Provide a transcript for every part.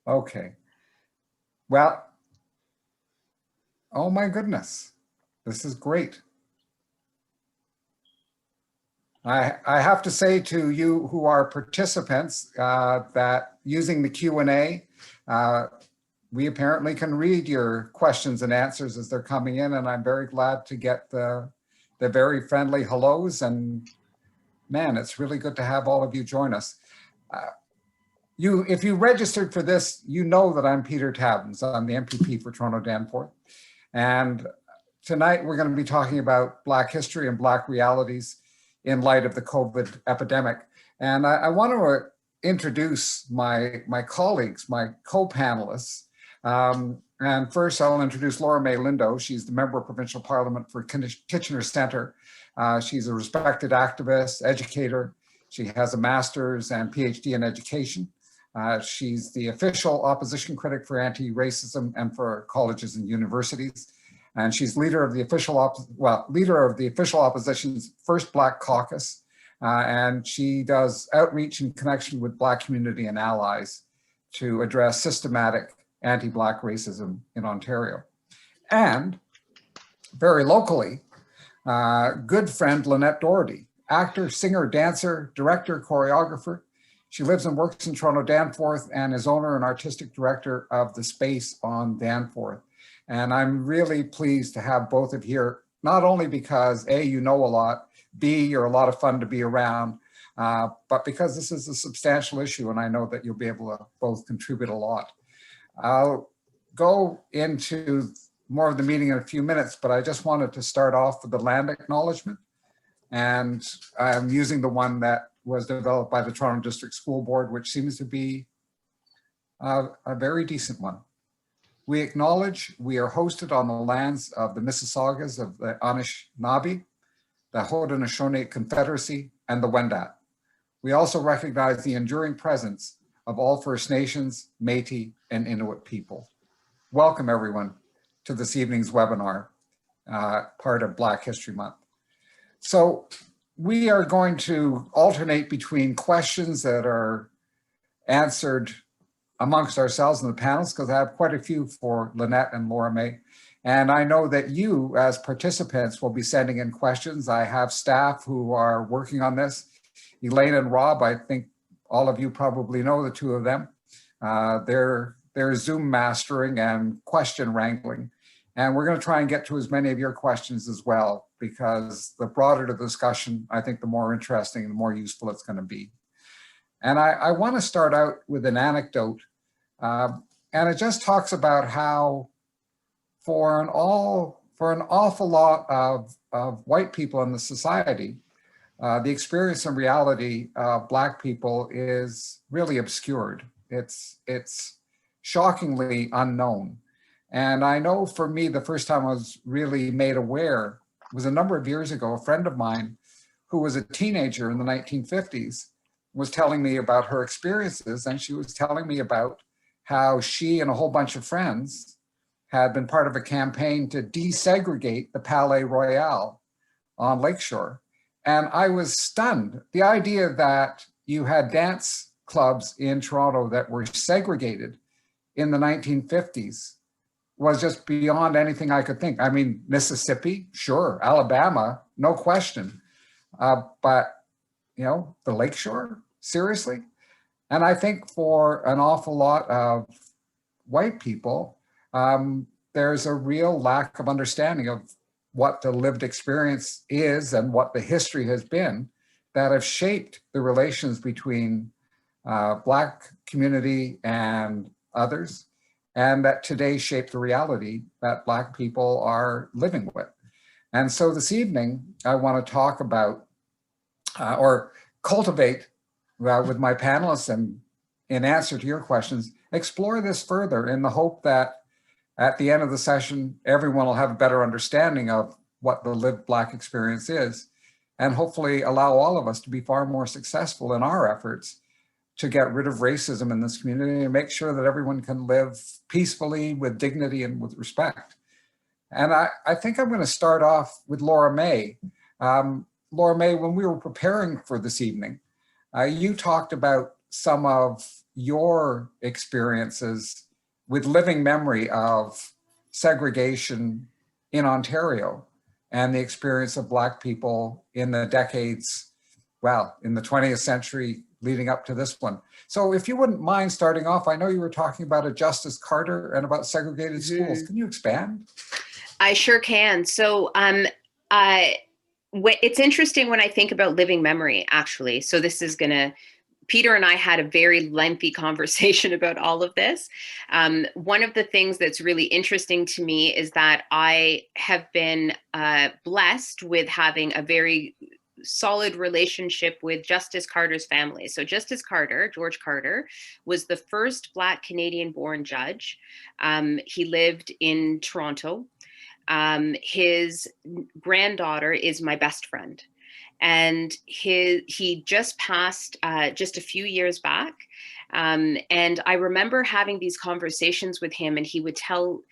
Okay. Well, oh my goodness, this is great. I have to say to you who are participants that using the Q&A, we apparently can read your questions and answers as they're coming in, and I'm very glad to get the very friendly hellos, and man, it's really good to have all of you join us. If you registered for this, you know that I'm Peter Tabuns. I'm the MPP for Toronto Danforth. And tonight we're going to be talking about Black history and Black realities in light of the COVID epidemic. And I want to introduce my colleagues, my co-panelists. And first I'll introduce Laura Mae Lindo. She's the member of Provincial Parliament for Kitchener Centre. She's a respected activist, educator. She has a master's and PhD in education. She's the official opposition critic for anti-racism and for colleges and universities. And she's leader of the official opposition's first Black caucus. And she does outreach in connection with Black community and allies to address systematic anti-Black racism in Ontario. And very locally, good friend Linette Doherty, actor, singer, dancer, director, choreographer. She lives and works in Toronto Danforth and is owner and artistic director of The Space on Danforth. And I'm really pleased to have both of you here, not only because A, you know a lot, B, you're a lot of fun to be around, but because this is a substantial issue and I know that you'll be able to both contribute a lot. I'll go into more of the meeting in a few minutes, but I just wanted to start off with the Land Acknowledgement. And I'm using the one that was developed by the Toronto District School Board, which seems to be a very decent one. We acknowledge we are hosted on the lands of the Mississaugas of the Anishinaabe, the Haudenosaunee Confederacy, and the Wendat. We also recognize the enduring presence of all First Nations, Métis, and Inuit people. Welcome everyone to this evening's webinar, part of Black History Month. So we are going to alternate between questions that are answered amongst ourselves in the panels, because I have quite a few for Linette and Laura Mae. And I know that you as participants will be sending in questions. I have staff who are working on this. Elaine and Rob, I think all of you probably know the two of them. They're Zoom mastering and question wrangling. And we're going to try and get to as many of your questions as well, because the broader the discussion, I think the more interesting and the more useful it's going to be. And I want to start out with an anecdote. And it just talks about how for an awful lot of white people in the society, the experience and reality of Black people is really obscured. It's shockingly unknown. And I know for me, the first time I was really made aware was a number of years ago. A friend of mine who was a teenager in the 1950s was telling me about her experiences, and she was telling me about how she and a whole bunch of friends had been part of a campaign to desegregate the Palais Royal on Lakeshore. And I was stunned. The idea that you had dance clubs in Toronto that were segregated in the 1950s was just beyond anything I could think. I mean, Mississippi, sure, Alabama, no question. But, you know, the Lakeshore, seriously? And I think for an awful lot of white people, there's a real lack of understanding of what the lived experience is and what the history has been that have shaped the relations between Black community and others, and that today shape the reality that Black people are living with. And so this evening, I want to talk about or cultivate with my panelists, and in answer to your questions, explore this further in the hope that at the end of the session, everyone will have a better understanding of what the lived Black experience is, and hopefully allow all of us to be far more successful in our efforts to get rid of racism in this community and make sure that everyone can live peacefully with dignity and with respect. And I think I'm going to start off with Laura Mae. Laura Mae, when we were preparing for this evening, you talked about some of your experiences with living memory of segregation in Ontario and the experience of Black people in the decades, well, in the 20th century leading up to this one. So if you wouldn't mind starting off, I know you were talking about a Justice Carter and about segregated schools. Can you expand? I sure can. So it's interesting when I think about living memory, actually. So this is going to, Peter and I had a very lengthy conversation about all of this. One of the things that's really interesting to me is that I have been blessed with having a very solid relationship with Justice Carter's family. So Justice Carter, George Carter, was the first Black Canadian-born judge. He lived in Toronto. His granddaughter is my best friend. And he just passed just a few years back. And I remember having these conversations with him, and he would tell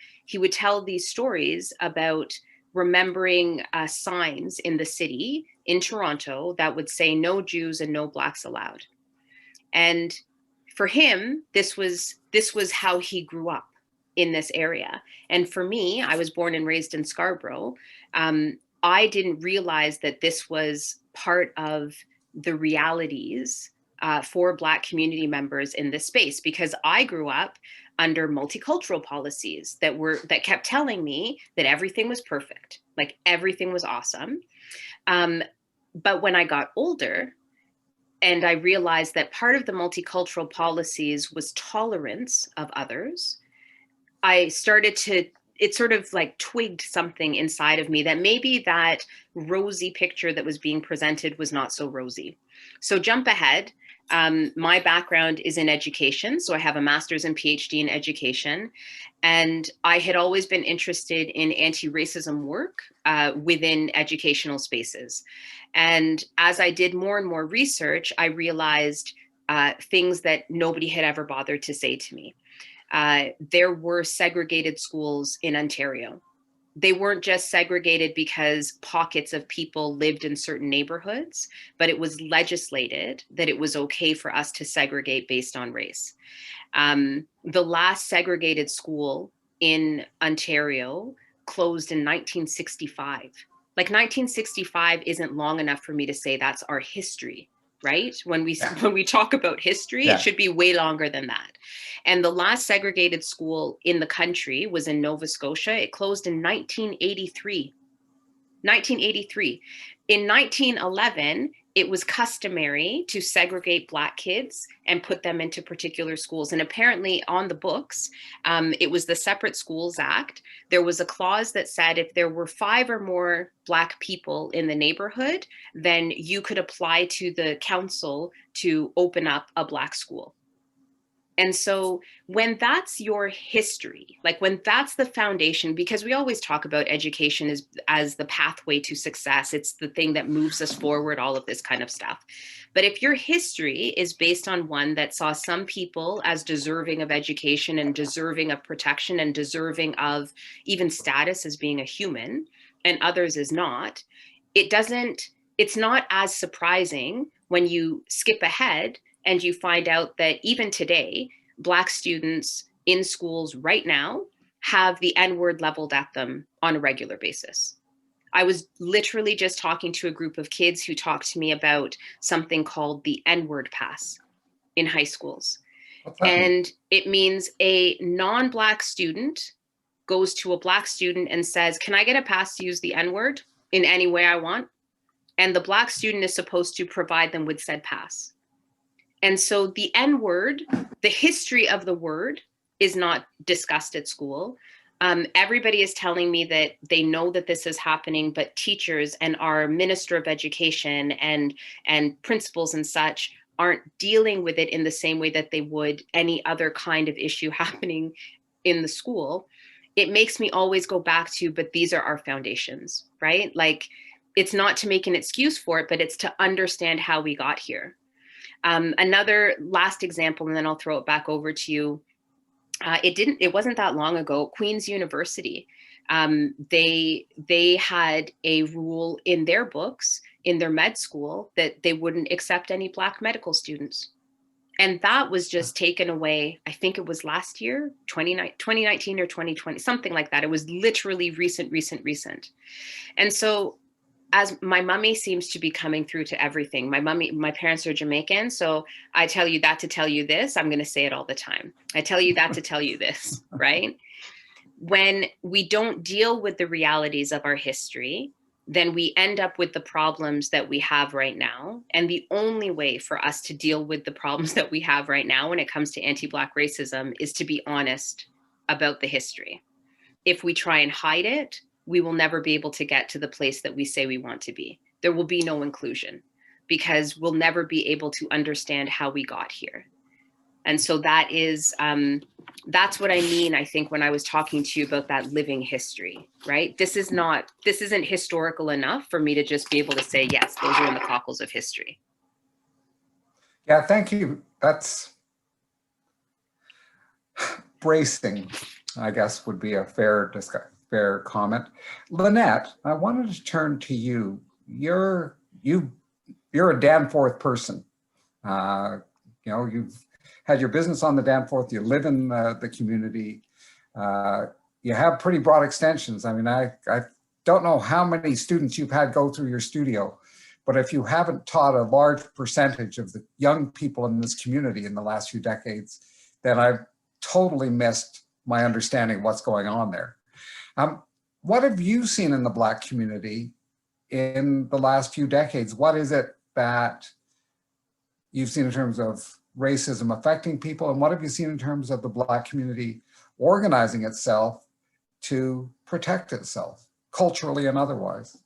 these stories about remembering signs in the city in Toronto that would say no Jews and no Blacks allowed. And for him, this was how he grew up in this area. And for me, I was born and raised in Scarborough. I didn't realize that this was part of the realities for Black community members in this space, because I grew up under multicultural policies that kept telling me that everything was perfect, like everything was awesome. But when I got older and I realized that part of the multicultural policies was tolerance of others, I started to, it sort of like twigged something inside of me that maybe that rosy picture that was being presented was not so rosy. So jump ahead. My background is in education. So I have a master's and PhD in education. And I had always been interested in anti-racism work within educational spaces. And as I did more and more research, I realized things that nobody had ever bothered to say to me. There were segregated schools in Ontario. They weren't just segregated because pockets of people lived in certain neighborhoods, but it was legislated that it was okay for us to segregate based on race. The last segregated school in Ontario closed in 1965. Like 1965 isn't long enough for me to say that's our history, right? When we talk about history, it should be way longer than that. And the last segregated school in the country was in Nova Scotia. It closed in 1983. 1983. In 1911, it was customary to segregate Black kids and put them into particular schools. And apparently on the books, it was the Separate Schools Act. There was a clause that said if there were 5 or more Black people in the neighborhood, then you could apply to the council to open up a Black school. And so when that's your history, like when that's the foundation, because we always talk about education as the pathway to success, it's the thing that moves us forward, all of this kind of stuff. But if your history is based on one that saw some people as deserving of education and deserving of protection and deserving of even status as being a human, and others as not, it's not as surprising when you skip ahead and you find out that even today, Black students in schools right now have the N-word leveled at them on a regular basis. I was literally just talking to a group of kids who talked to me about something called the N-word pass in high schools. And it means a non-Black student goes to a Black student and says, can I get a pass to use the N-word in any way I want? And the Black student is supposed to provide them with said pass. And so the N-word, the history of the word, is not discussed at school. Everybody is telling me that they know that this is happening, but teachers and our Minister of Education and principals and such aren't dealing with it in the same way that they would any other kind of issue happening in the school. It makes me always go back to, but these are our foundations, right? Like, it's not to make an excuse for it, but it's to understand how we got here. Another last example, and then I'll throw it back over to you. It wasn't that long ago, Queen's University, they had a rule in their books, in their med school, that they wouldn't accept any Black medical students. And that was just taken away. I think it was last year, 2019 or 2020, something like that. It was literally recent. And so as my mummy seems to be coming through to everything. My parents are Jamaican. So I tell you that to tell you this, I'm going to say it all the time. I tell you that to tell you this, right? When we don't deal with the realities of our history, then we end up with the problems that we have right now. And the only way for us to deal with the problems that we have right now when it comes to anti-Black racism is to be honest about the history. If we try and hide it, we will never be able to get to the place that we say we want to be. There will be no inclusion because we'll never be able to understand how we got here. And so that is, that's what I mean, I think, when I was talking to you about that living history, right? This isn't historical enough for me to just be able to say, yes, those are in the cockles of history. Yeah, thank you. That's bracing, I guess, would be a fair comment. Linette, I wanted to turn to you. You're a Danforth person. You've had your business on the Danforth. You live in the community. You have pretty broad extensions. I mean, I don't know how many students you've had go through your studio, but if you haven't taught a large percentage of the young people in this community in the last few decades, then I've totally missed my understanding of what's going on there. What have you seen in the Black community in the last few decades? What is it that you've seen in terms of racism affecting people? And what have you seen in terms of the Black community organizing itself to protect itself, culturally and otherwise?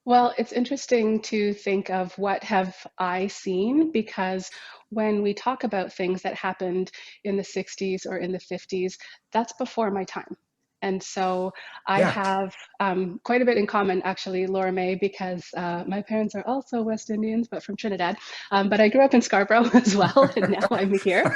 Well, it's interesting to think of what have I seen, because when we talk about things that happened in the 60s or in the 50s, that's before my time. And so I have quite a bit in common, actually, Laura Mae, because my parents are also West Indians, but from Trinidad. But I grew up in Scarborough as well, and now I'm here.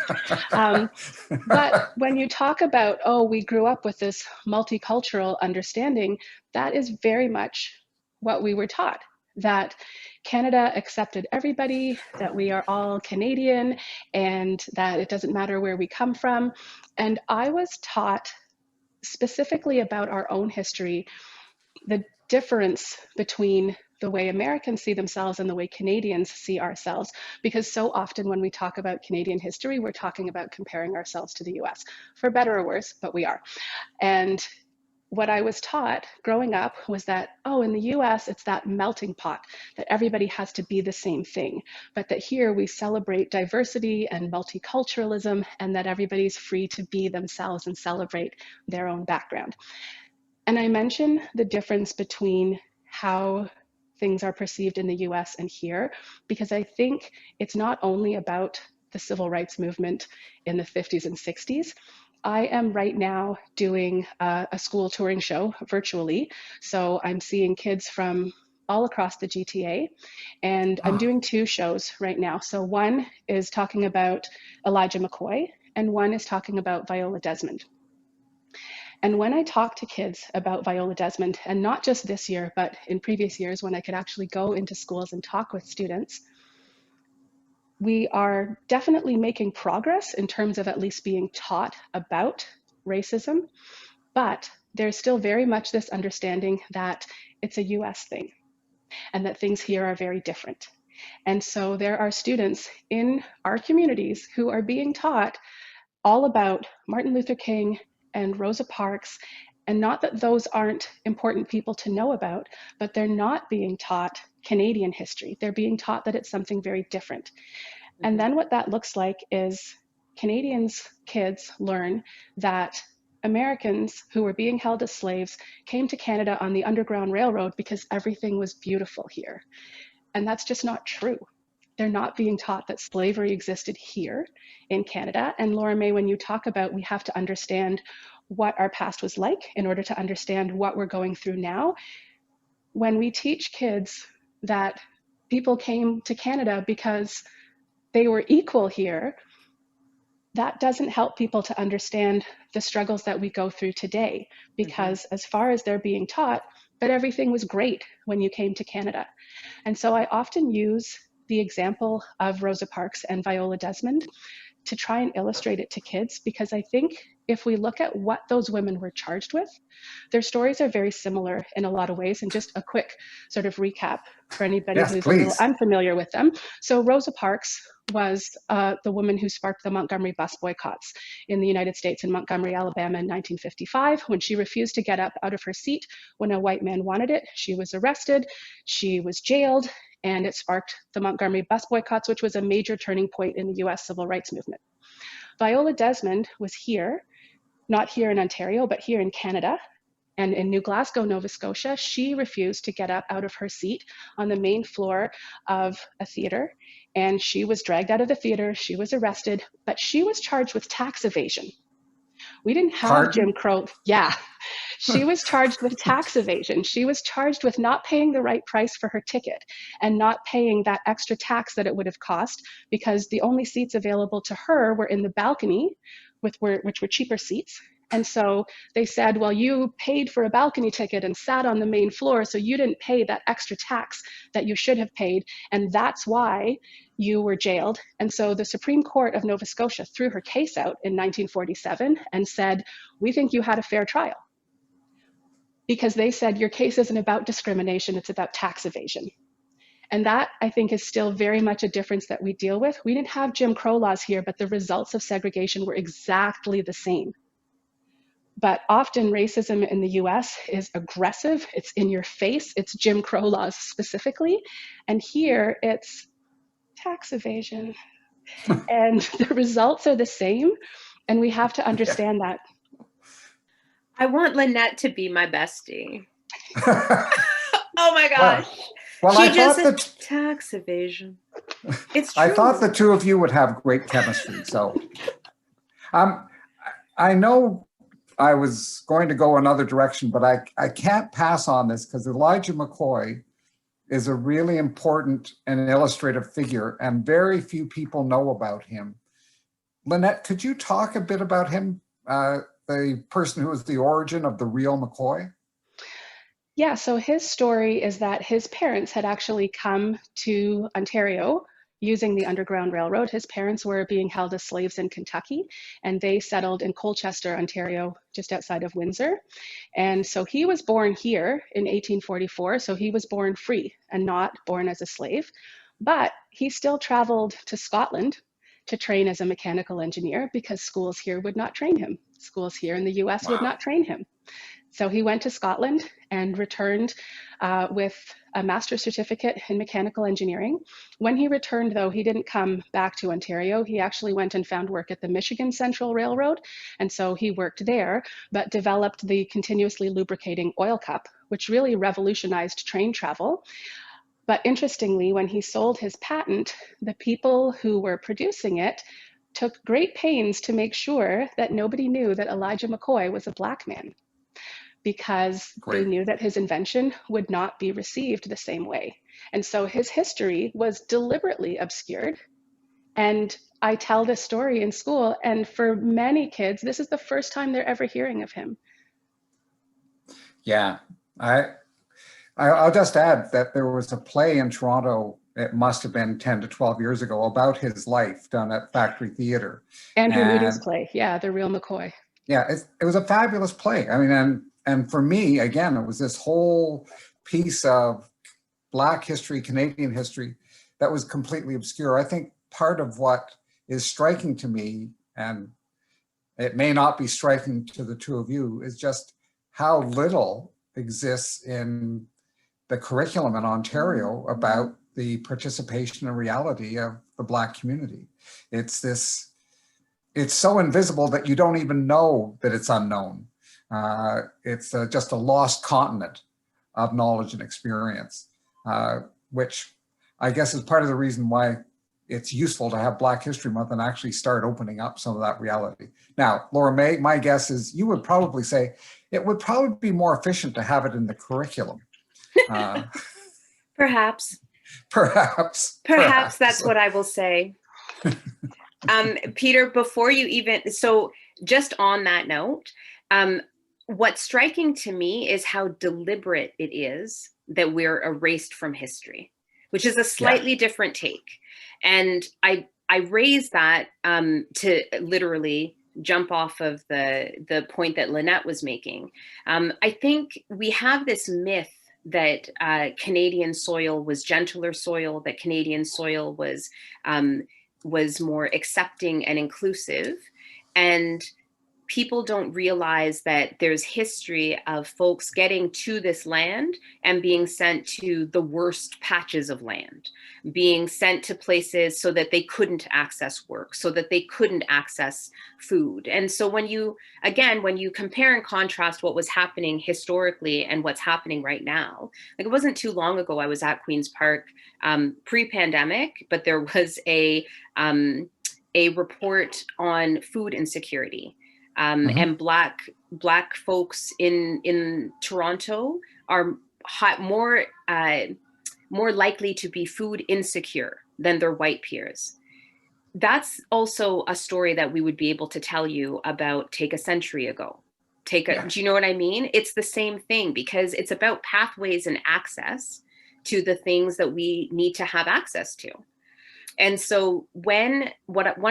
But when you talk about, oh, we grew up with this multicultural understanding, that is very much what we were taught, that Canada accepted everybody, that we are all Canadian, and that it doesn't matter where we come from. And I was taught specifically about our own history, the difference between the way Americans see themselves and the way Canadians see ourselves, because so often when we talk about Canadian history, we're talking about comparing ourselves to the US, for better or worse, but we are. And what I was taught growing up was that, oh, in the US, it's that melting pot, that everybody has to be the same thing, but that here we celebrate diversity and multiculturalism, and that everybody's free to be themselves and celebrate their own background. And I mention the difference between how things are perceived in the US and here, because I think it's not only about the civil rights movement in the 50s and 60s. I am right now doing a school touring show virtually. So I'm seeing kids from all across the GTA, and I'm doing two shows right now. So one is talking about Elijah McCoy, and one is talking about Viola Desmond. And when I talk to kids about Viola Desmond, and not just this year, but in previous years when I could actually go into schools and talk with students, we are definitely making progress in terms of at least being taught about racism, but there's still very much this understanding that it's a US thing and that things here are very different. And so there are students in our communities who are being taught all about Martin Luther King and Rosa Parks, and not that those aren't important people to know about, but they're not being taught Canadian history. They're being taught that it's something very different. And then what that looks like is Canadians' kids learn that Americans who were being held as slaves came to Canada on the Underground Railroad because everything was beautiful here. And that's just not true. They're not being taught that slavery existed here in Canada. And Laura Mae, when you talk about we have to understand what our past was like in order to understand what we're going through now, when we teach kids that people came to Canada because they were equal here, that doesn't help people to understand the struggles that we go through today, because as far as they're being taught, that everything was great when you came to Canada. And so I often use the example of Rosa Parks and Viola Desmond to try and illustrate it to kids, because I think if we look at what those women were charged with, their stories are very similar in a lot of ways. And just a quick sort of recap for anybody Yes, who's a little please. unfamiliar with them. So Rosa Parks was the woman who sparked the Montgomery bus boycotts in the United States in Montgomery, Alabama in 1955. When she refused to get up out of her seat when a white man wanted it, she was arrested, she was jailed, and it sparked the Montgomery bus boycotts, which was a major turning point in the US civil rights movement. Viola Desmond was here, not here in Ontario, but here in Canada. And in New Glasgow, Nova Scotia, she refused to get up out of her seat on the main floor of a theater. And she was dragged out of the theater, she was arrested, but she was charged with tax evasion. We didn't have Jim Crow. Yeah, she was charged with tax evasion. She was charged with not paying the right price for her ticket and not paying that extra tax that it would have cost, because the only seats available to her were in the balcony, which were cheaper seats. And so they said, well, you paid for a balcony ticket and sat on the main floor, so you didn't pay that extra tax that you should have paid, and that's why you were jailed. And so the Supreme Court of Nova Scotia threw her case out in 1947 and said, we think you had a fair trial. Because they said your case isn't about discrimination, it's about tax evasion. And that, I think, is still very much a difference that we deal with. We didn't have Jim Crow laws here, but the results of segregation were exactly the same. But often racism in the US is aggressive, it's in your face, it's Jim Crow laws specifically. And here it's tax evasion. And the results are the same. And we have to understand that. I want Linette to be my bestie. Oh my gosh. Well, she I thought just that tax evasion. It's true. I thought the two of you would have great chemistry. So I know I was going to go another direction, but I can't pass on this because Elijah Mccoy is a really important and illustrative figure, and very few people know about him. Linette, could you talk a bit about him, the person who is the origin of the real Mccoy? Yeah, so his story is that his parents had actually come to Ontario using the Underground Railroad. His parents were being held as slaves in Kentucky, and they settled in Colchester, Ontario, just outside of Windsor. And so he was born here in 1844, so he was born free and not born as a slave. But he still traveled to Scotland to train as a mechanical engineer because schools here would not train him. Schools here in the US would not train him. So he went to Scotland and returned with a master's certificate in mechanical engineering. When he returned, though, he didn't come back to Ontario. He actually went and found work at the Michigan Central Railroad. And so he worked there, but developed the continuously lubricating oil cup, which really revolutionized train travel. But interestingly, when he sold his patent, the people who were producing it took great pains to make sure that nobody knew that Elijah Mccoy was a Black man, because they knew that his invention would not be received the same way. And so his history was deliberately obscured. And I tell this story in school, and for many kids, this is the first time they're ever hearing of him. Yeah, I'll just add that there was a play in Toronto, it must have been 10 to 12 years ago, about his life done at Factory Theatre. Andrew Moody's play, yeah, The Real McCoy. Yeah, it was a fabulous play. I mean, and for me, again, it was this whole piece of Black history, Canadian history, that was completely obscure. I think part of what is striking to me, and it may not be striking to the two of you, is just how little exists in the curriculum in Ontario about the participation and reality of the Black community. It's so invisible that you don't even know that it's unknown. It's just a lost continent of knowledge and experience, which I guess is part of the reason why it's useful to have Black History Month and actually start opening up some of that reality. Now, Laura Mae, my guess is you would probably say it would probably be more efficient to have it in the curriculum. Perhaps. Perhaps That's what I will say. Peter, before you even, so just on that note, what's striking to me is how deliberate it is that we're erased from history. which is a slightly different take. And I raise that to literally jump off of the point that Linette was making. I think we have this myth that Canadian soil was gentler soil, that Canadian soil was more accepting and inclusive. And people don't realize that there's history of folks getting to this land and being sent to the worst patches of land, being sent to places so that they couldn't access work, so that they couldn't access food. And so when you compare and contrast what was happening historically and what's happening right now, like it wasn't too long ago, I was at Queen's Park pre-pandemic, but there was a report on food insecurity. And black folks in Toronto are more likely to be food insecure than their white peers. That's also a story that we would be able to tell you about, take a century ago. Do you know what I mean? It's the same thing, because it's about pathways and access to the things that we need to have access to. And so one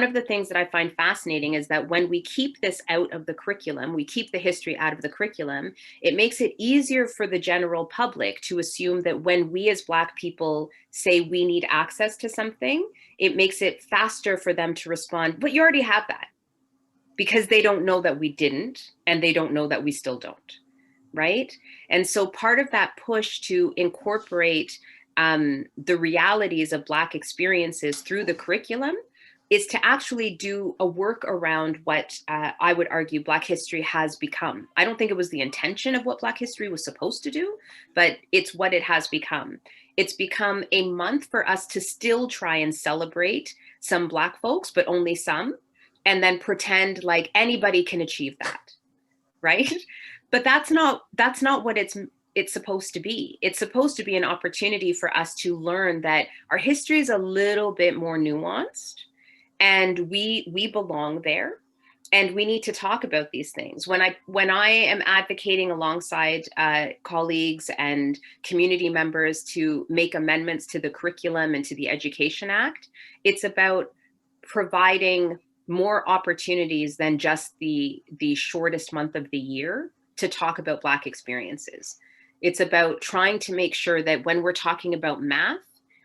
of the things that I find fascinating is that when we keep this out of the curriculum, we keep the history out of the curriculum, it makes it easier for the general public to assume that when we as Black people say we need access to something, it makes it faster for them to respond, but you already have that, because they don't know that we didn't, and they don't know that we still don't, right? And so part of that push to incorporate the realities of Black experiences through the curriculum is to actually do a work around what I would argue Black history has become. I don't think it was the intention of what Black history was supposed to do, but it's what it has become. It's become a month for us to still try and celebrate some Black folks, but only some, and then pretend like anybody can achieve that, right? But that's not what it's supposed to be. It's supposed to be an opportunity for us to learn that our history is a little bit more nuanced, and we belong there, and we need to talk about these things. When I am advocating alongside colleagues and community members to make amendments to the curriculum and to the Education Act, it's about providing more opportunities than just the shortest month of the year to talk about Black experiences. It's about trying to make sure that when we're talking about math,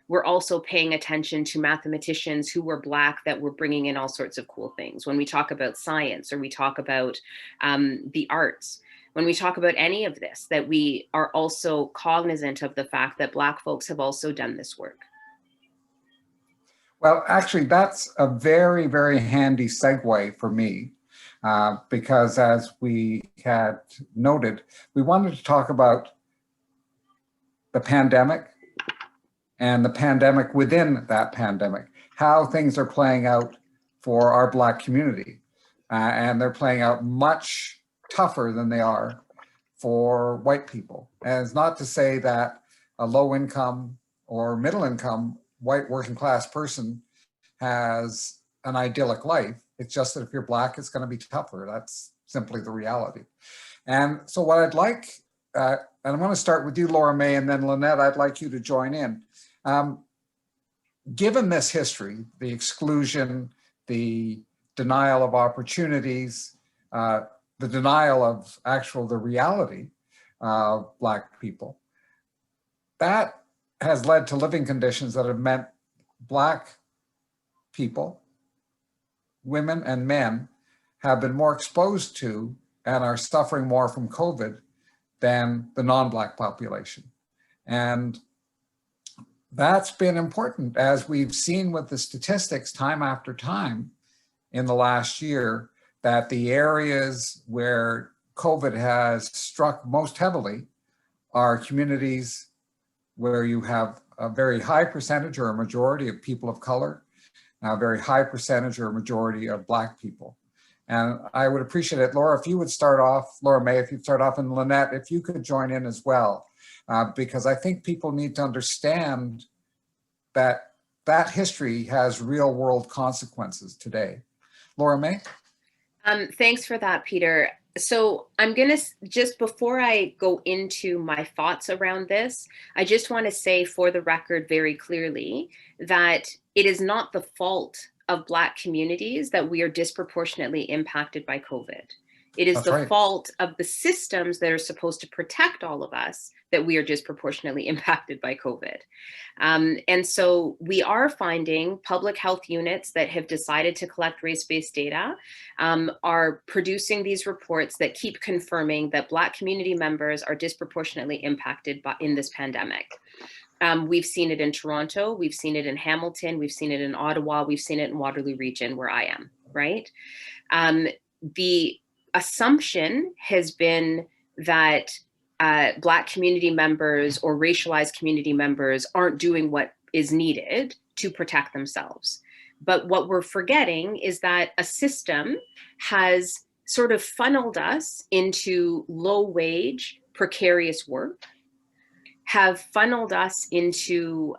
we're also paying attention to mathematicians who were Black that were bringing in all sorts of cool things. When we talk about science, or we talk about the arts, when we talk about any of this, that we are also cognizant of the fact that Black folks have also done this work. Well, actually, that's a very, very handy segue for me, because as we had noted, we wanted to talk about the pandemic and the pandemic within that pandemic, how things are playing out for our Black community. And they're playing out much tougher than they are for white people. And it's not to say that a low income or middle income white working class person has an idyllic life. It's just that if you're Black, it's going to be tougher. That's simply the reality. And so what I'd like, and I'm going to start with you, Laura Mae, and then Linette, I'd like you to join in. Given this history, the exclusion, the denial of opportunities, the denial of the reality of Black people, that has led to living conditions that have meant Black people, women and men, have been more exposed to and are suffering more from COVID than the non-Black population. And that's been important, as we've seen with the statistics time after time in the last year, that the areas where COVID has struck most heavily are communities where you have a very high percentage or a majority of people of color, a very high percentage or a majority of Black people. And I would appreciate it, Laura, if you would start off, Laura Mae, if you'd start off, and Linette, if you could join in as well, because I think people need to understand that that history has real world consequences today. Laura Mae? Thanks for that, Peter. So I'm going to, just before I go into my thoughts around this, I just want to say for the record very clearly that it is not the fault of Black communities that we are disproportionately impacted by COVID. It is That's the right. fault of the systems that are supposed to protect all of us that we are disproportionately impacted by COVID. And so we are finding public health units that have decided to collect race-based data are producing these reports that keep confirming that Black community members are disproportionately impacted in this pandemic. We've seen it in Toronto, we've seen it in Hamilton, we've seen it in Ottawa, we've seen it in Waterloo Region where I am, right? The assumption has been that Black community members or racialized community members aren't doing what is needed to protect themselves. But what we're forgetting is that a system has sort of funneled us into low wage, precarious work, have funneled us into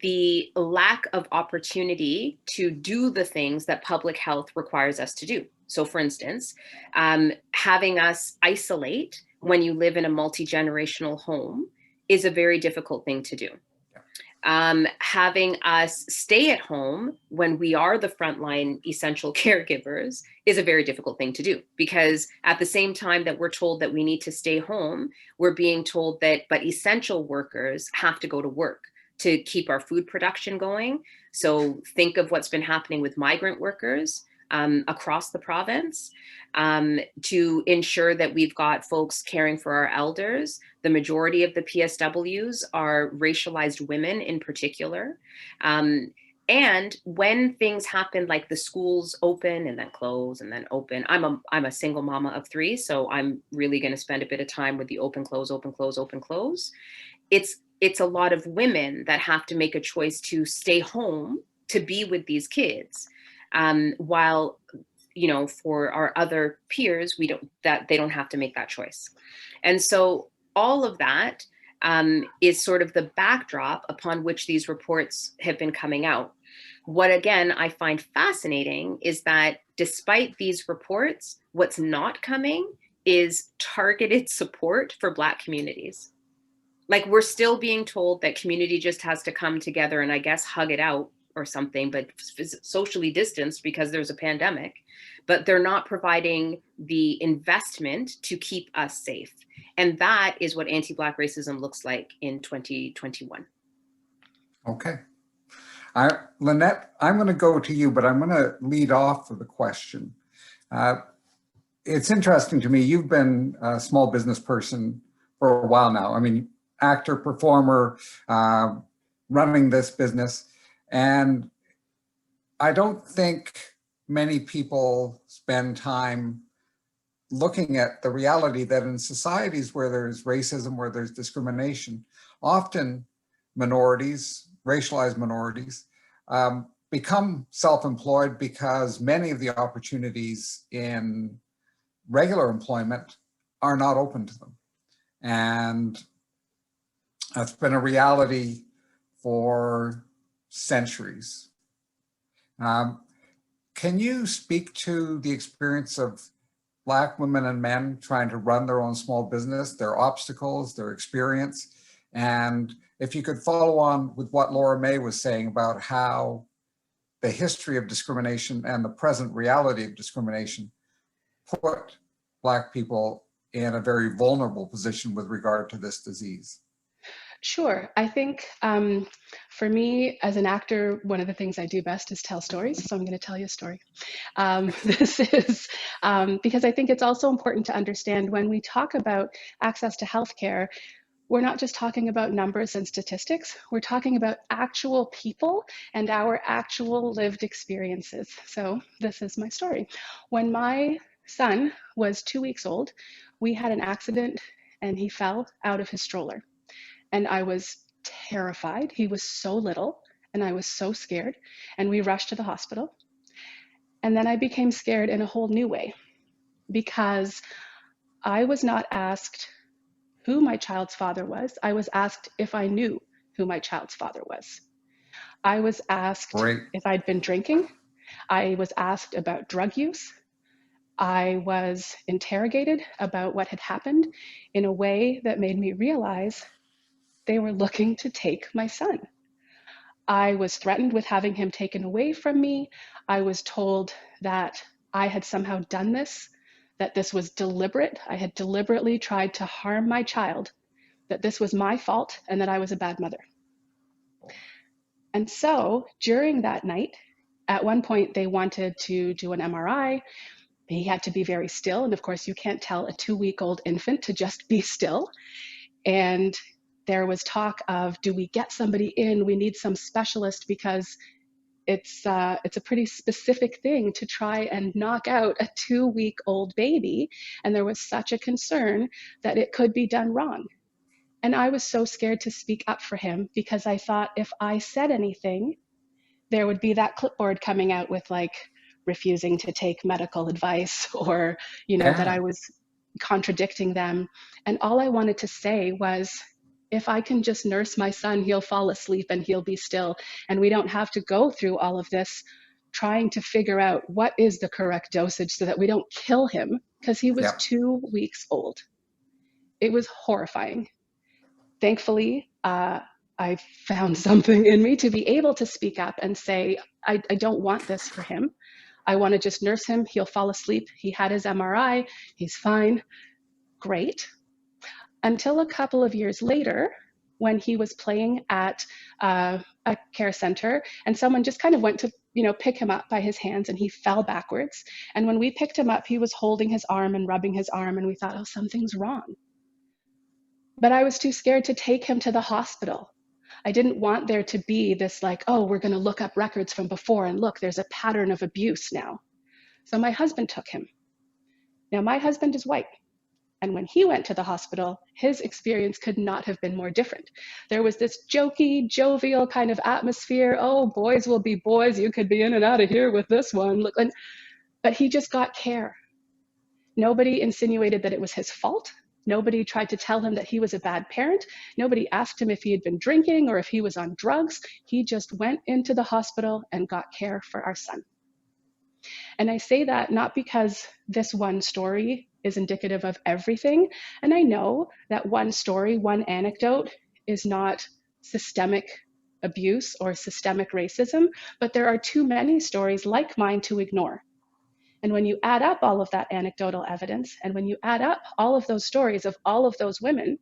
the lack of opportunity to do the things that public health requires us to do. So for instance, having us isolate when you live in a multi-generational home is a very difficult thing to do. Having us stay at home when we are the frontline essential caregivers is a very difficult thing to do, because at the same time that we're told that we need to stay home, we're being told that but essential workers have to go to work to keep our food production going. So think of what's been happening with migrant workers across the province to ensure that we've got folks caring for our elders. The majority of the PSWs are racialized women in particular. And when things happen, like the schools open and then close and then open, I'm a single mama of 3, so I'm really going to spend a bit of time with the open, close, open, close, open, close. It's a lot of women that have to make a choice to stay home to be with these kids, while, you know, for our other peers, they don't have to make that choice. And so all of that is sort of the backdrop upon which these reports have been coming out. What, again, I find fascinating is that despite these reports, what's not coming is targeted support for Black communities. Like, we're still being told that community just has to come together and I guess hug it out or something, but socially distanced because there's a pandemic, but they're not providing the investment to keep us safe. And that is what anti-Black racism looks like in 2021. Okay. Linette, I'm going to go to you, but I'm going to lead off with a question. It's interesting to me, you've been a small business person for a while now. I mean, actor, performer, running this business. And I don't think many people spend time looking at the reality that in societies where there's racism, where there's discrimination, often minorities, racialized minorities, become self-employed because many of the opportunities in regular employment are not open to them. And that's been a reality for centuries. Can you speak to the experience of Black women and men trying to run their own small business, their obstacles, their experience? And if you could follow on with what Laura Mae was saying about how the history of discrimination and the present reality of discrimination put Black people in a very vulnerable position with regard to this disease. Sure. I think for me as an actor, one of the things I do best is tell stories. So I'm going to tell you a story. This is because I think it's also important to understand when we talk about access to healthcare, we're not just talking about numbers and statistics. We're talking about actual people and our actual lived experiences. So this is my story. When my son was 2 weeks old, we had an accident and he fell out of his stroller. And I was terrified. He was so little and I was so scared. And we rushed to the hospital. And then I became scared in a whole new way because I was not asked who my child's father was. I was asked if I knew who my child's father was. I was asked if I'd been drinking. I was asked about drug use. I was interrogated about what had happened in a way that made me realize they were looking to take my son. I was threatened with having him taken away from me. I was told that I had somehow done this, that this was deliberate. I had deliberately tried to harm my child, that this was my fault, and that I was a bad mother. And so during that night, at one point, they wanted to do an MRI. He had to be very still. And of course, you can't tell a 2-week-old infant to just be still. And there was talk of, do we get somebody in? We need some specialist because it's a pretty specific thing to try and knock out a 2-week-old baby. And there was such a concern that it could be done wrong. And I was so scared to speak up for him because I thought if I said anything, there would be that clipboard coming out with like refusing to take medical advice or, that I was contradicting them. And all I wanted to say was, if I can just nurse my son, he'll fall asleep and he'll be still. And we don't have to go through all of this trying to figure out what is the correct dosage so that we don't kill him, because he was 2 weeks old. It was horrifying. Thankfully, I found something in me to be able to speak up and say, I don't want this for him. I want to just nurse him. He'll fall asleep. He had his MRI. He's fine. Great. Until a couple of years later, when he was playing at a care center, and someone just kind of went to pick him up by his hands, and he fell backwards. And when we picked him up, he was holding his arm and rubbing his arm, and we thought, oh, something's wrong. But I was too scared to take him to the hospital. I didn't want there to be this like, oh, we're going to look up records from before, and look, there's a pattern of abuse now. So my husband took him. Now, my husband is white. And when he went to the hospital, his experience could not have been more different. There was this jokey, jovial kind of atmosphere. Oh, boys will be boys. You could be in and out of here with this one. But he just got care. Nobody insinuated that it was his fault. Nobody tried to tell him that he was a bad parent. Nobody asked him if he had been drinking or if he was on drugs. He just went into the hospital and got care for our son. And I say that not because this one story is indicative of everything. And I know that one story, one anecdote is not systemic abuse or systemic racism, but there are too many stories like mine to ignore. And when you add up all of that anecdotal evidence, and when you add up all of those stories of all of those women,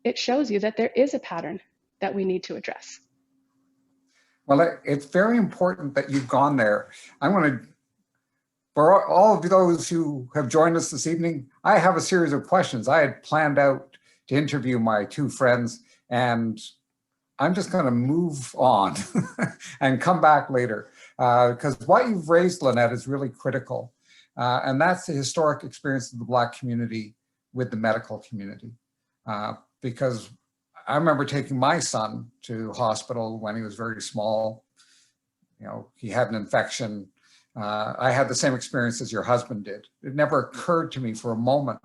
it shows you that there is a pattern that we need to address. Well, it's very important that you've gone there. I want to, for all of those who have joined us this evening, I have a series of questions. I had planned out to interview my two friends, and I'm just going to move on and come back later because what you've raised, Linette, is really critical. And that's the historic experience of the Black community with the medical community. Because I remember taking my son to hospital when he was very small. He had an infection. I had the same experience as your husband did. It never occurred to me for a moment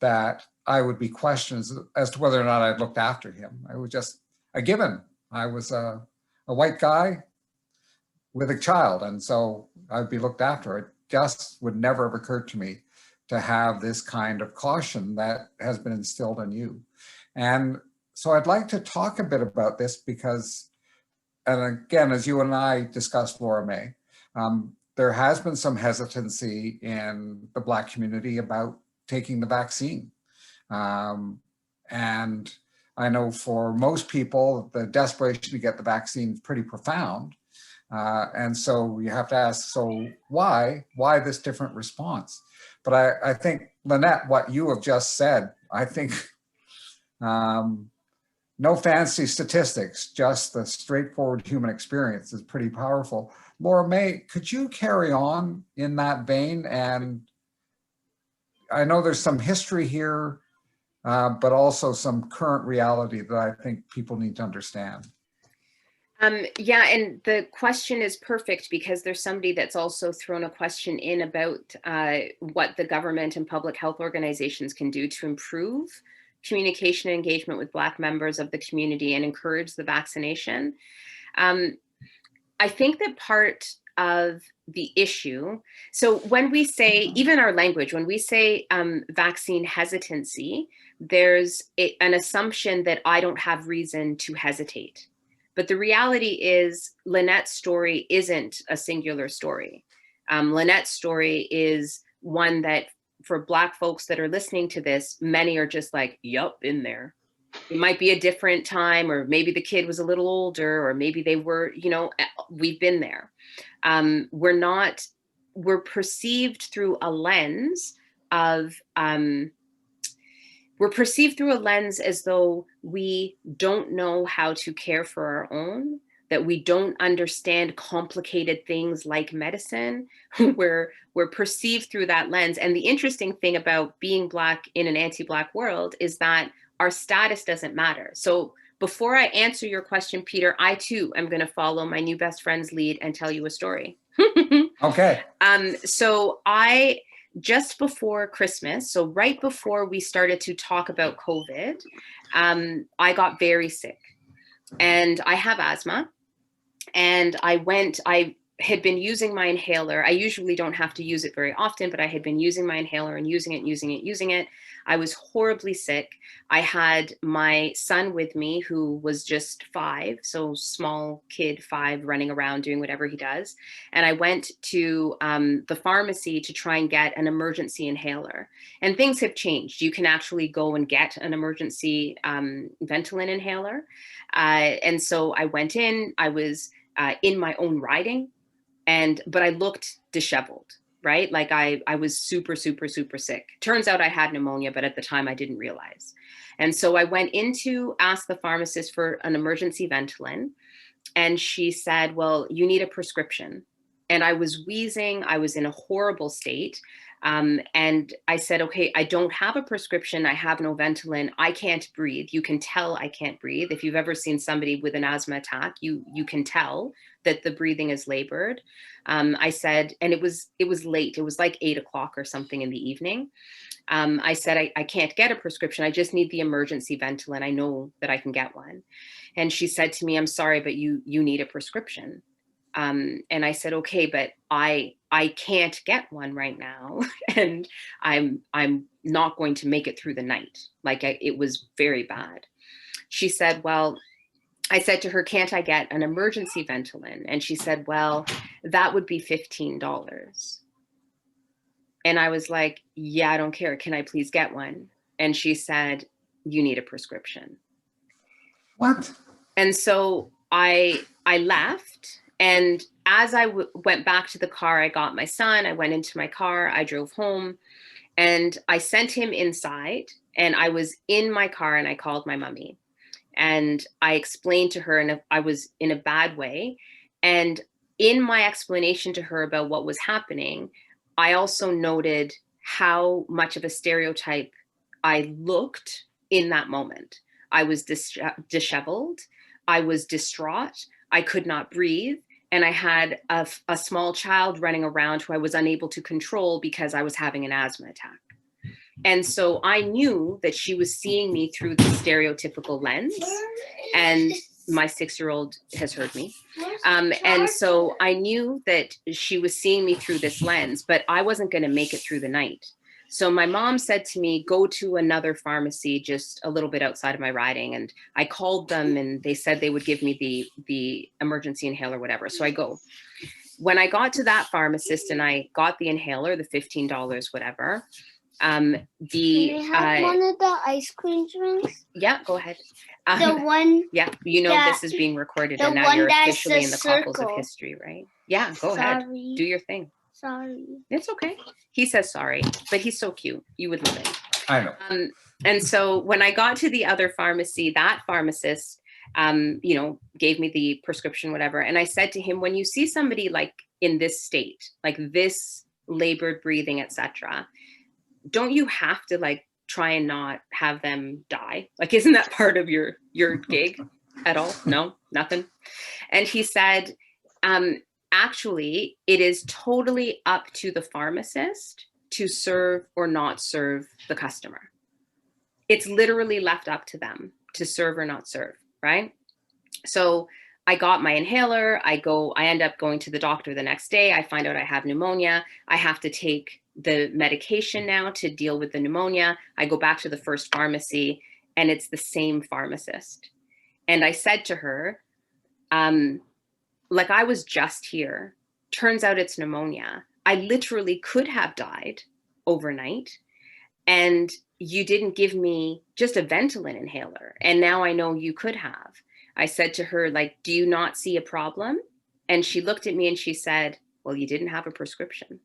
that I would be questioned as to whether or not I'd looked after him. It was just a given. I was a white guy with a child, and so I'd be looked after. It just would never have occurred to me to have this kind of caution that has been instilled in you. And so I'd like to talk a bit about this because, and again, as you and I discussed, Laura Mae, there has been some hesitancy in the Black community about taking the vaccine. And I know for most people, the desperation to get the vaccine is pretty profound. And so you have to ask, so why this different response? But I think, Linette, what you have just said, I think, no fancy statistics, just the straightforward human experience is pretty powerful. Laura Mae, could you carry on in that vein? And I know there's some history here, but also some current reality that I think people need to understand. Yeah, and the question is perfect because there's somebody that's also thrown a question in about what the government and public health organizations can do to improve communication and engagement with Black members of the community and encourage the vaccination. I think that part of the issue. So when we say, even our language, when we say vaccine hesitancy, there's an assumption that I don't have reason to hesitate. But the reality is Linette's story isn't a singular story. Linette's story is one that for Black folks that are listening to this, many are just like, yup, in there. It might be a different time, or maybe the kid was a little older, or maybe they were, you know, we've been there. We're perceived through a lens of, we're perceived through a lens as though we don't know how to care for our own, that we don't understand complicated things like medicine. We're perceived through that lens. And the interesting thing about being Black in an anti-Black world is that our status doesn't matter. So before I answer your question, Peter, I too am going to follow my new best friend's lead and tell you a story. Okay. So just before Christmas, so right before we started to talk about COVID, I got very sick, and I have asthma. And I had been using my inhaler. I usually don't have to use it very often, but I had been using my inhaler and using it. I was horribly sick. I had my son with me who was just 5, so small kid 5 running around doing whatever he does. And I went to the pharmacy to try and get an emergency inhaler. And things have changed. You can actually go and get an emergency Ventolin inhaler. And so I went in, I was in my own riding, but I looked disheveled, right? Like I was super, super, super sick. Turns out I had pneumonia, but at the time I didn't realize. And so I went in to ask the pharmacist for an emergency Ventolin. And she said, well, you need a prescription. And I was wheezing. I was in a horrible state. And I said, okay, I don't have a prescription. I have no Ventolin. I can't breathe. You can tell I can't breathe. If you've ever seen somebody with an asthma attack, you can tell that the breathing is labored. I said, and it was late. It was like 8 o'clock or something in the evening. I said, I can't get a prescription. I just need the emergency Ventolin. I know that I can get one. And she said to me, I'm sorry, but you need a prescription. And I said, okay, but I can't get one right now. And I'm not going to make it through the night. Like it was very bad. She said, well, I said to her, can't I get an emergency Ventolin? And she said, well, that would be $15. And I was like, yeah, I don't care. Can I please get one? And she said, you need a prescription. What? And so I left. And as I went back to the car, I got my son, I went into my car, I drove home, and I sent him inside, and I was in my car and I called my mommy. And I explained to her, and I was in a bad way. And in my explanation to her about what was happening, I also noted how much of a stereotype I looked in that moment. I was disheveled. I was distraught. I could not breathe. And I had a small child running around who I was unable to control because I was having an asthma attack. And so I knew that she was seeing me through the stereotypical lens. And my 6-year-old has heard me. And so I knew that she was seeing me through this lens, but I wasn't going to make it through the night. So my mom said to me, go to another pharmacy just a little bit outside of my riding. And I called them and they said they would give me the emergency inhaler, whatever. So I go. When I got to that pharmacist and I got the inhaler, the $15, whatever. Can I have one of the ice cream drinks? Yeah, go ahead. The one. Yeah, you know this is being recorded and now you're officially in the cockles of history, right? Yeah, go ahead. Do your thing. Sorry. It's okay. He says sorry, but he's so cute. You would love it. I know. And so when I got to the other pharmacy, that pharmacist, gave me the prescription, whatever. And I said to him, when you see somebody like in this state, like this labored breathing, etc., don't you have to like try and not have them die? Like, isn't that part of your gig at all? No, nothing. And he said, actually, it is totally up to the pharmacist to serve or not serve the customer. It's literally left up to them to serve or not serve, right? So I got my inhaler. I end up going to the doctor the next day. I find out I have pneumonia. I have to take the medication now to deal with the pneumonia. I go back to the first pharmacy, and it's the same pharmacist. And I said to her, like, I was just here. Turns out it's pneumonia. I literally could have died overnight, and you didn't give me just a Ventolin inhaler. And now I know you could have. I said to her, like, do you not see a problem? And she looked at me and she said, well, you didn't have a prescription.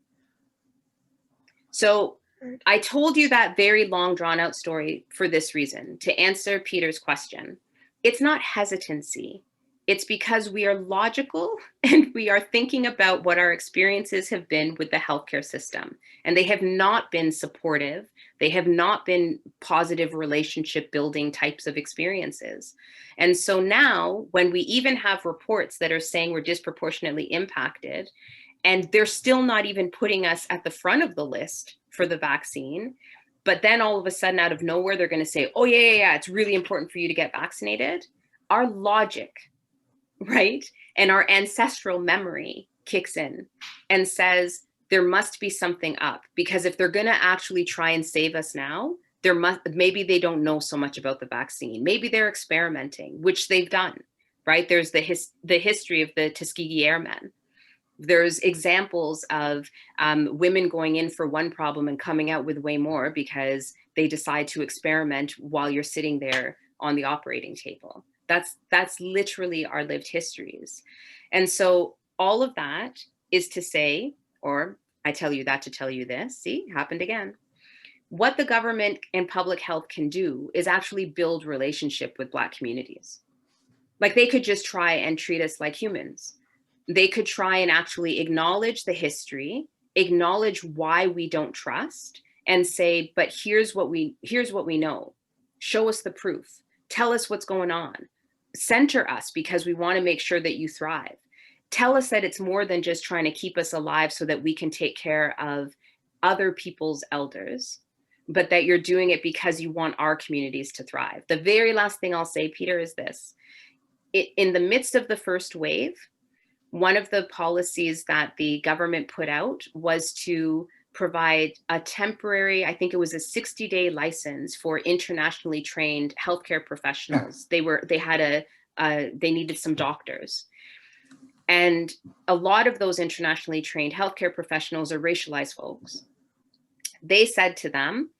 So I told you that very long, drawn out story for this reason, to answer Peter's question. It's not hesitancy. It's because we are logical and we are thinking about what our experiences have been with the healthcare system. And they have not been supportive. They have not been positive relationship building types of experiences. And so now when we even have reports that are saying we're disproportionately impacted, and they're still not even putting us at the front of the list for the vaccine, but then all of a sudden out of nowhere, they're going to say, oh yeah, it's really important for you to get vaccinated. Our logic, right? And our ancestral memory kicks in and says, there must be something up, because if they're going to actually try and save us now, maybe they don't know so much about the vaccine. Maybe they're experimenting, which they've done, right? There's the history of the Tuskegee Airmen. There's examples of women going in for one problem and coming out with way more because they decide to experiment while you're sitting there on the operating table. That's literally our lived histories. And so all of that is to say, or I tell you that to tell you this, see, happened again. What the government and public health can do is actually build relationship with Black communities. Like, they could just try and treat us like humans. They could try and actually acknowledge the history, acknowledge why we don't trust, and say, but here's what we know. Show us the proof. Tell us what's going on. Center us, because we want to make sure that you thrive. Tell us that it's more than just trying to keep us alive so that we can take care of other people's elders, but that you're doing it because you want our communities to thrive. The very last thing I'll say, Peter, is this. In the midst of the first wave, one of the policies that the government put out was to provide a temporary, I think it was a 60-day license for internationally trained healthcare professionals. They needed some doctors. And a lot of those internationally trained healthcare professionals are racialized folks. They said to them,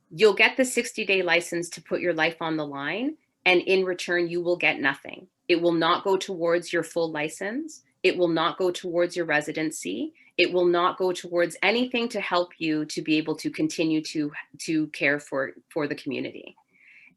you'll get the 60-day license to put your life on the line, and in return, you will get nothing. It will not go towards your full license. It will not go towards your residency. It will not go towards anything to help you to be able to continue to care for the community.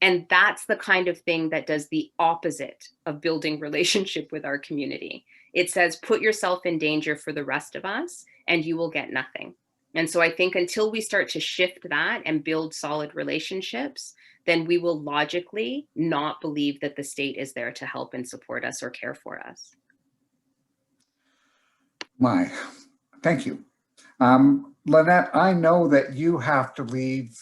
And that's the kind of thing that does the opposite of building relationship with our community. It says, put yourself in danger for the rest of us, and you will get nothing. And so I think until we start to shift that and build solid relationships, then we will logically not believe that the state is there to help and support us or care for us. Thank you. Linette, I know that you have to leave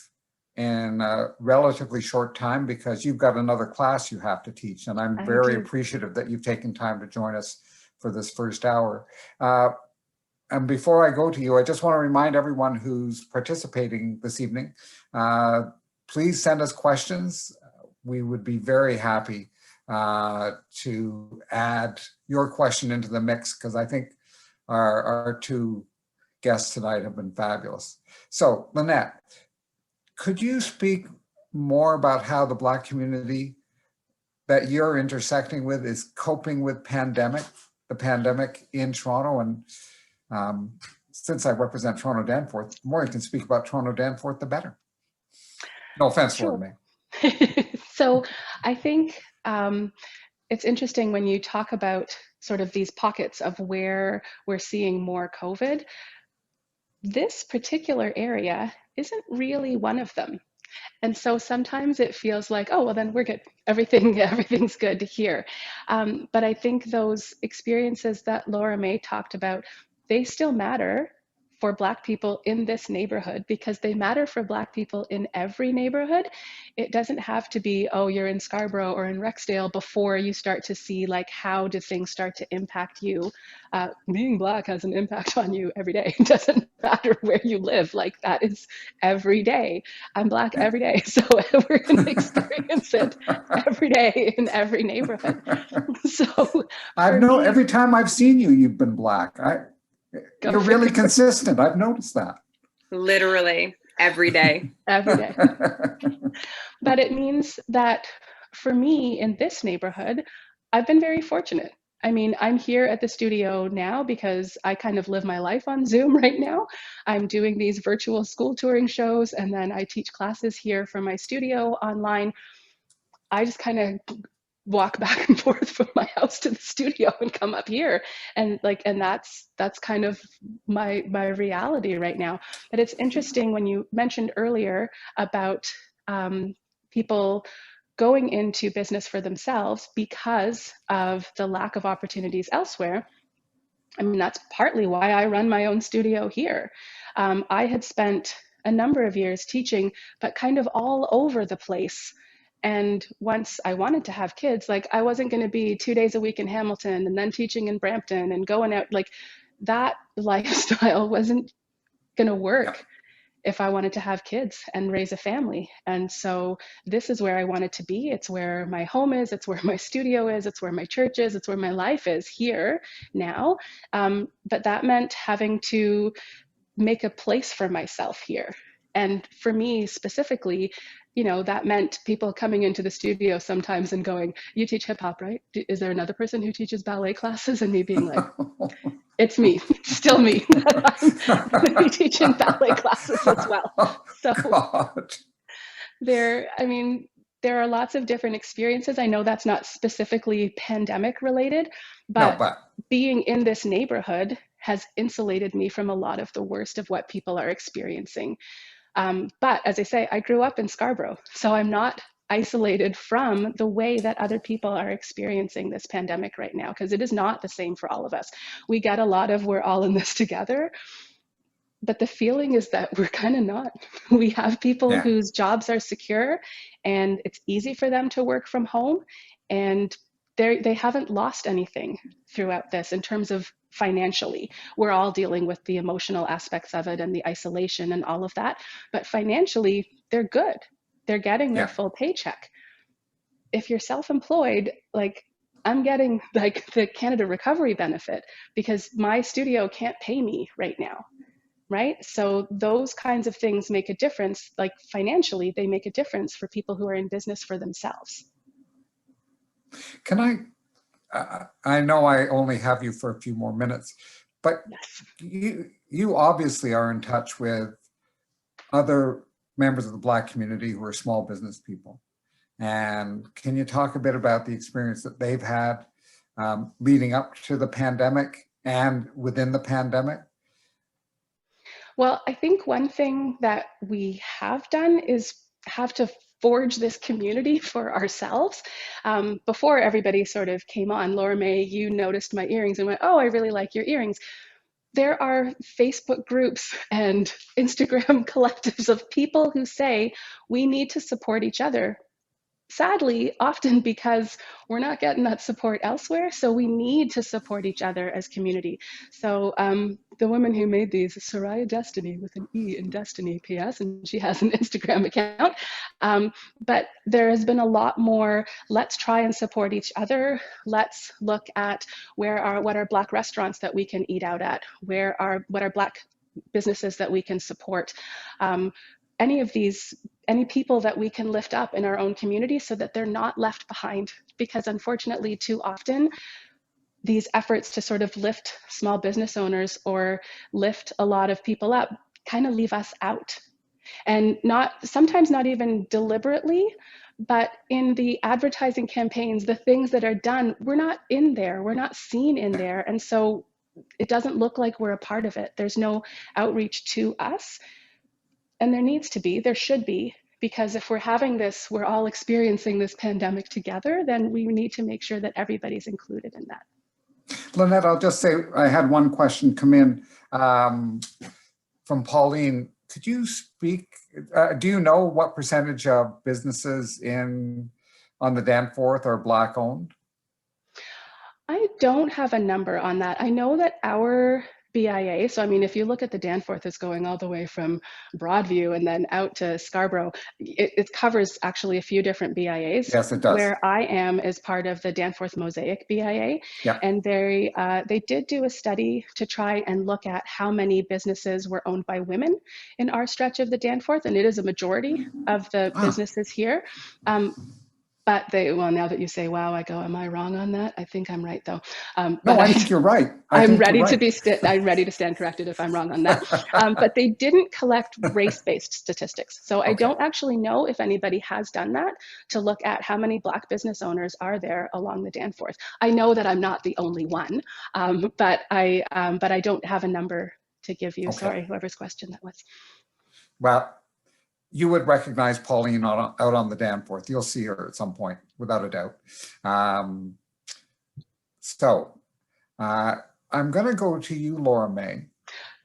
in a relatively short time because you've got another class you have to teach, and I'm very appreciative that you've taken time to join us for this first hour. And before I go to you, I just want to remind everyone who's participating this evening, please send us questions. We would be very happy to add your question into the mix, because I think our two guests tonight have been fabulous. So, Linette, could you speak more about how the Black community that you're intersecting with is coping with the pandemic in Toronto? And since I represent Toronto Danforth, the more I can speak about Toronto Danforth, the better. No offense, Laura Mae. So I think it's interesting when you talk about sort of these pockets of where we're seeing more COVID. This particular area isn't really one of them. And so sometimes it feels like, oh, well, then we're good. Everything's good here. But I think those experiences that Laura Mae talked about, they still matter for Black people in this neighborhood, because they matter for Black people in every neighborhood. It doesn't have to be, oh, you're in Scarborough or in Rexdale before you start to see like, how do things start to impact you? Being Black has an impact on you every day. It doesn't matter where you live. Like, that is every day. I'm Black every day. So we're going to experience it every day in every neighborhood. So every time I've seen you, you've been Black. You're really consistent. I've noticed that. Literally every day. Every day. But it means that for me in this neighborhood, I've been very fortunate. I mean, I'm here at the studio now because I kind of live my life on Zoom right now. I'm doing these virtual school touring shows, and then I teach classes here from my studio online. I just kind of walk back and forth from my house to the studio and come up here, and that's kind of my reality right now. But it's interesting when you mentioned earlier about people going into business for themselves because of the lack of opportunities elsewhere. I mean, that's partly why I run my own studio here. I had spent a number of years teaching, but kind of all over the place. And once I wanted to have kids, like, I wasn't going to be 2 days a week in Hamilton and then teaching in Brampton and going out. Like, that lifestyle wasn't going to work if I wanted to have kids and raise a family. And so this is where I wanted to be. It's where my home is. It's where my studio is. It's where my church is. It's where my life is here now. But that meant having to make a place for myself here. And for me specifically, you know, that meant people coming into the studio sometimes and going, "You teach hip hop, right? Is there another person who teaches ballet classes?" And me being like, "It's me, it's still me. I'm going to be teaching ballet classes as well." So there are lots of different experiences. I know that's not specifically pandemic related, but being in this neighborhood has insulated me from a lot of the worst of what people are experiencing. But as I say, I grew up in Scarborough, so I'm not isolated from the way that other people are experiencing this pandemic right now, because it is not the same for all of us. We get a lot of, we're all in this together, but the feeling is that we're kind of not. We have people whose jobs are secure and it's easy for them to work from home, and they haven't lost anything throughout this in terms of financially. We're all dealing with the emotional aspects of it and the isolation and all of that, but financially they're good. They're getting their full paycheck. If you're self-employed, like, I'm getting like the Canada Recovery benefit because my studio can't pay me right now, right? So those kinds of things make a difference. Like, financially, they make a difference for people who are in business for themselves. Can I know I only have you for a few more minutes, but you obviously are in touch with other members of the Black community who are small business people. And can you talk a bit about the experience that they've had leading up to the pandemic and within the pandemic? Well, I think one thing that we have done is have to forge this community for ourselves. Before everybody sort of came on, Laura Mae, you noticed my earrings and went, "Oh, I really like your earrings." There are Facebook groups and Instagram collectives of people who say we need to support each other. Sadly, often because we're not getting that support elsewhere, so we need to support each other as community. So the woman who made these is Soraya Destiny with an E in Destiny, PS, and she has an Instagram account. But there has been a lot more, let's try and support each other. Let's look at what are Black restaurants that we can eat out at? What are Black businesses that we can support? Any people that we can lift up in our own community so that they're not left behind. Because unfortunately, too often, these efforts to sort of lift small business owners or lift a lot of people up kind of leave us out. And sometimes not even deliberately, but in the advertising campaigns, the things that are done, we're not in there, we're not seen in there. And so it doesn't look like we're a part of it. There's no outreach to us. And there should be, because if we're having this, we're all experiencing this pandemic together, then we need to make sure that everybody's included in that. Linette, I'll just say I had one question come in. from Pauline. Could you speak, do you know what percentage of businesses on the Danforth are Black owned? I don't have a number on that. I know that our BIA, so I mean, if you look at the Danforth, it's going all the way from Broadview and then out to Scarborough. It covers actually a few different BIAs. Yes, it does. Where I am is part of the Danforth Mosaic BIA. Yeah. And they did do a study to try and look at how many businesses were owned by women in our stretch of the Danforth, and it is a majority of the businesses here. But now that you say, wow, I go, am I wrong on that? I think I'm right, though. No, I think you're right. I'm ready to stand corrected if I'm wrong on that. But they didn't collect race-based statistics. So I don't actually know if anybody has done that to look at how many Black business owners are there along the Danforth. I know that I'm not the only one, but I don't have a number to give you. Sorry, whoever's question that was. Well, you would recognize Pauline out on the Danforth. You'll see her at some point, without a doubt. I'm going to go to you, Laura Mae.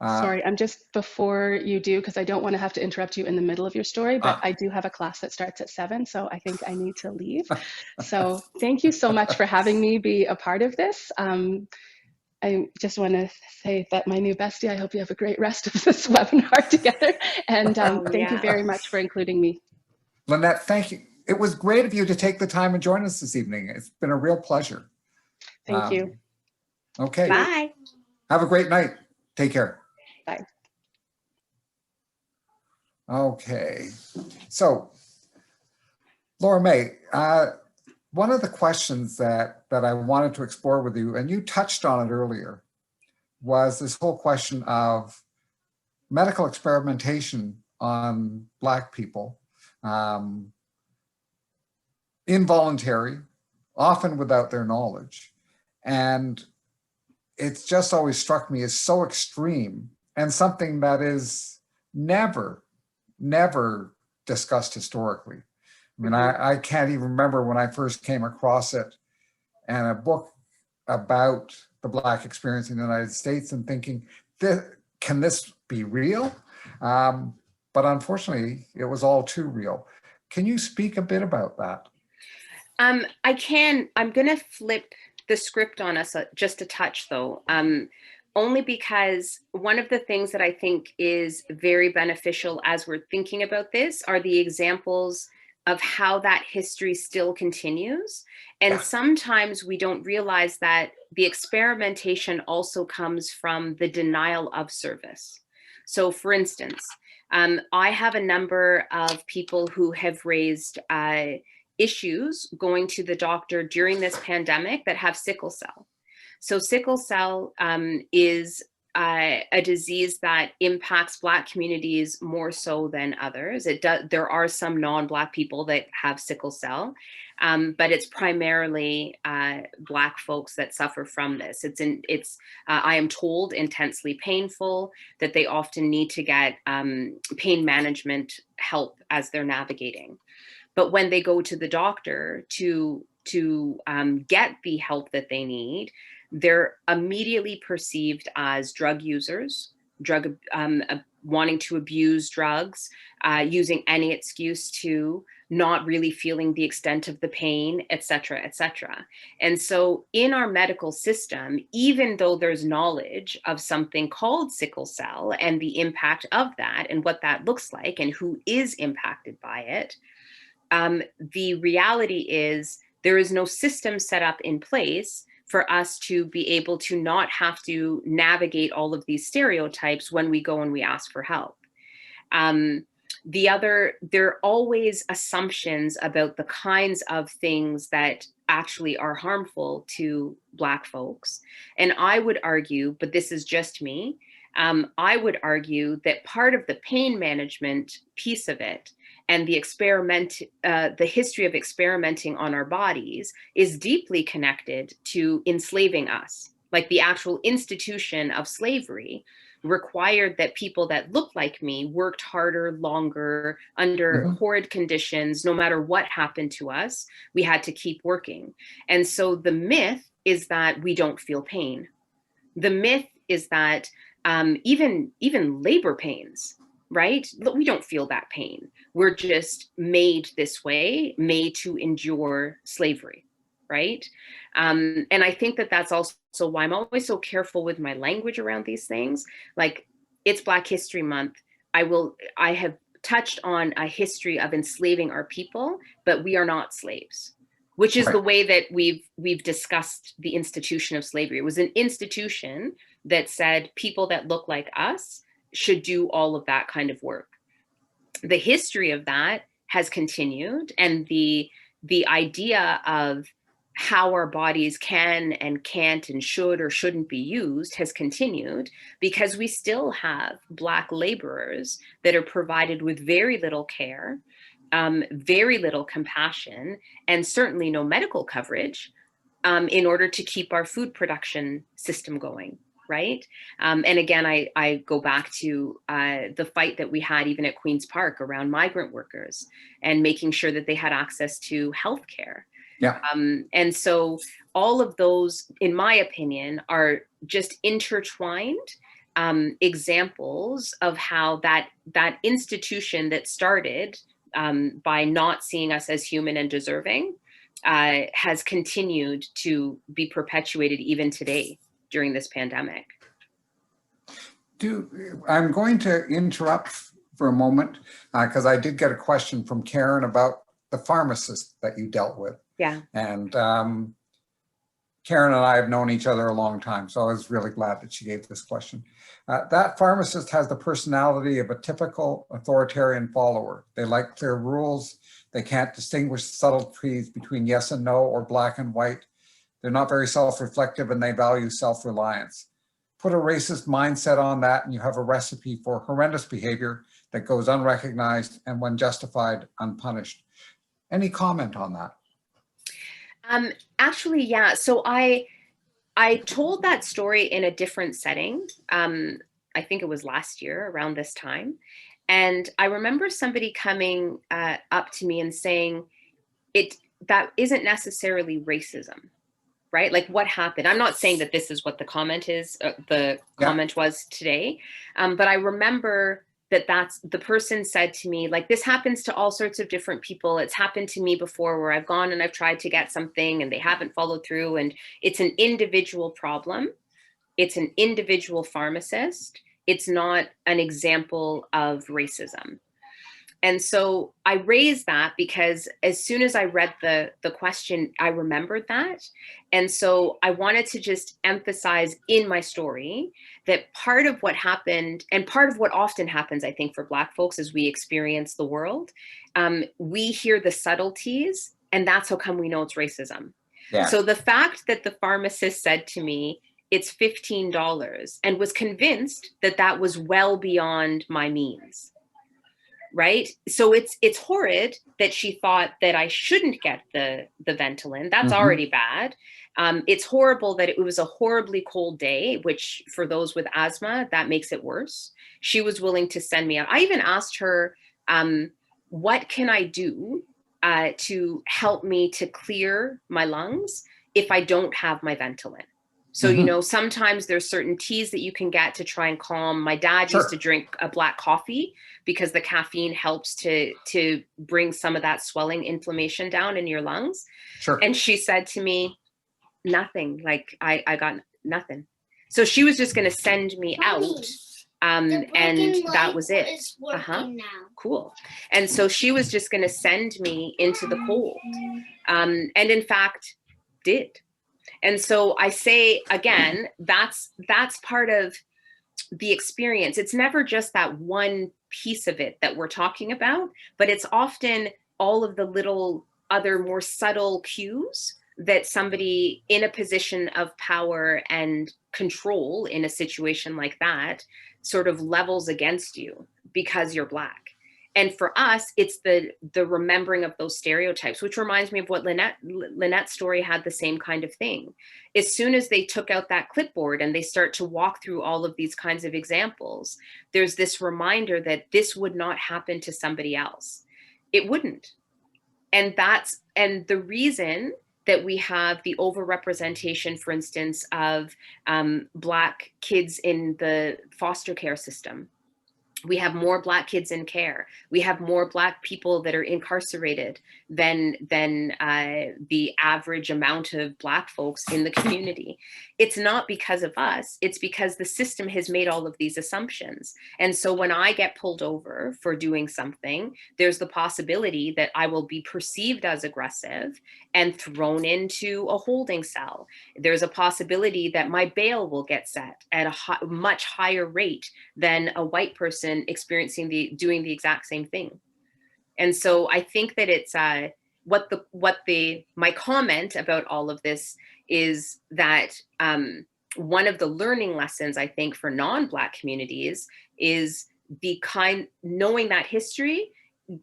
Sorry, I'm just, before you do, because I don't want to have to interrupt you in the middle of your story, but I do have a class that starts at 7, so I think I need to leave. So thank you so much for having me be a part of this. I just want to say that my new bestie, I hope you have a great rest of this webinar together. And thank you very much for including me. Linette, thank you. It was great of you to take the time and join us this evening. It's been a real pleasure. Thank you. Okay. Bye. Have a great night. Take care. Bye. Okay. So, Laura Mae, one of the questions that I wanted to explore with you, and you touched on it earlier, was this whole question of medical experimentation on Black people, involuntary, often without their knowledge. And it's just always struck me as so extreme and something that is never discussed historically. I mean, I can't even remember when I first came across it and a book about the Black experience in the United States and thinking, can this be real? But unfortunately, it was all too real. Can you speak a bit about that? I can. I'm going to flip the script on us just a touch, though, only because one of the things that I think is very beneficial as we're thinking about this are the examples of how that history still continues. And sometimes we don't realize that the experimentation also comes from the denial of service. So for instance, I have a number of people who have raised issues going to the doctor during this pandemic that have sickle cell. So sickle cell is a disease that impacts Black communities more so than others. There are some non-Black people that have sickle cell, but it's primarily Black folks that suffer from this. I am told, intensely painful, that they often need to get pain management help as they're navigating. But when they go to the doctor to get the help that they need, they're immediately perceived as drug users, wanting to abuse drugs, using any excuse to, not really feeling the extent of the pain, et cetera, et cetera. And so in our medical system, even though there's knowledge of something called sickle cell and the impact of that and what that looks like and who is impacted by it, the reality is there is no system set up in place for us to be able to not have to navigate all of these stereotypes when we go and we ask for help. There are always assumptions about the kinds of things that actually are harmful to Black folks. And I would argue, but this is just me, I would argue that part of the pain management piece of it and the history of experimenting on our bodies is deeply connected to enslaving us. Like the actual institution of slavery required that people that looked like me worked harder, longer, under horrid conditions. No matter what happened to us, we had to keep working. And so the myth is that we don't feel pain. The myth is that even labor pains, right? We don't feel that pain. We're just made this way, made to endure slavery, right? And I think that that's also why I'm always so careful with my language around these things. Like, it's Black History Month. I have touched on a history of enslaving our people, but we are not slaves, which is the way that we've discussed the institution of slavery. It was an institution that said people that look like us should do all of that kind of work. The history of that has continued, and the idea of how our bodies can and can't and should or shouldn't be used has continued, because we still have Black laborers that are provided with very little care, very little compassion, and certainly no medical coverage in order to keep our food production system going, right? And again, I go back to the fight that we had even at Queen's Park around migrant workers and making sure that they had access to healthcare. Yeah. And so all of those, in my opinion, are just intertwined examples of how that institution that started by not seeing us as human and deserving has continued to be perpetuated even today during this pandemic. I'm going to interrupt for a moment because I did get a question from Karen about the pharmacist that you dealt with. Yeah. And Karen and I have known each other a long time, so I was really glad that she gave this question. That pharmacist has the personality of a typical authoritarian follower. They like clear rules. They can't distinguish subtleties between yes and no or black and white. They're not very self-reflective, and they value self-reliance. Put a racist mindset on that and you have a recipe for horrendous behavior that goes unrecognized and, when justified, unpunished. Any comment on that? Actually, yeah. So I told that story in a different setting. I think it was last year around this time. And I remember somebody coming up to me and saying, that isn't necessarily racism, right? Like, what happened? I'm not saying that this is what the comment is, comment was today. But I remember that's the person said to me, like, this happens to all sorts of different people. It's happened to me before where I've gone and I've tried to get something and they haven't followed through, and it's an individual problem. It's an individual pharmacist. It's not an example of racism. And so I raised that because as soon as I read the question, I remembered that. And so I wanted to just emphasize in my story that part of what happened, and part of what often happens, I think, for Black folks as we experience the world, we hear the subtleties, and that's how come we know it's racism. Yeah. So the fact that the pharmacist said to me, it's $15, and was convinced that that was well beyond my means. Right. So it's horrid that she thought that I shouldn't get the Ventolin. That's already bad. It's horrible that it was a horribly cold day, which for those with asthma, that makes it worse. She was willing to send me out. I even asked her, what can I do to help me to clear my lungs if I don't have my Ventolin? So, you know, sometimes there's certain teas that you can get to try and calm. My dad used to drink a black coffee because the caffeine helps to bring some of that swelling inflammation down in your lungs. Sure. And she said to me, nothing, like I got nothing. So she was just going to send me out. And that was it. Now. Cool. And so she was just going to send me into the cold. And in fact, did. And so I say, again, that's part of the experience. It's never just that one piece of it that we're talking about, but it's often all of the little other more subtle cues that somebody in a position of power and control in a situation like that sort of levels against you because you're Black. And for us, it's the remembering of those stereotypes, which reminds me of what Linette's story had the same kind of thing. As soon as they took out that clipboard and they start to walk through all of these kinds of examples, there's this reminder that this would not happen to somebody else. It wouldn't. And the reason that we have the overrepresentation, for instance, of Black kids in the foster care system. We have more Black kids in care. We have more Black people that are incarcerated than the average amount of Black folks in the community. It's not because of us. It's because the system has made all of these assumptions. And so when I get pulled over for doing something, there's the possibility that I will be perceived as aggressive and thrown into a holding cell. There's a possibility that my bail will get set at a much higher rate than a white person experiencing doing the exact same thing. And so I think that it's my comment about all of this is that one of the learning lessons, I think, for non-Black communities is knowing that history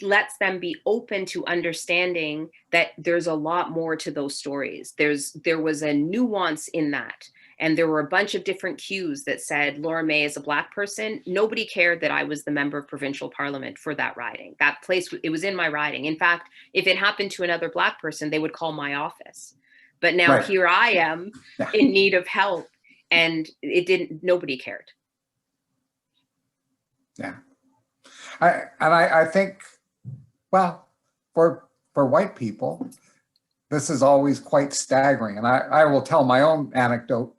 lets them be open to understanding that there's a lot more to those stories. There was a nuance in that. And there were a bunch of different cues that said Laura Mae is a Black person. Nobody cared that I was the member of provincial parliament for that riding. That place, it was in my riding. In fact, if it happened to another Black person, they would call my office. But now here I am in need of help, and nobody cared. Yeah. I think, well, for white people, this is always quite staggering. And I will tell my own anecdote.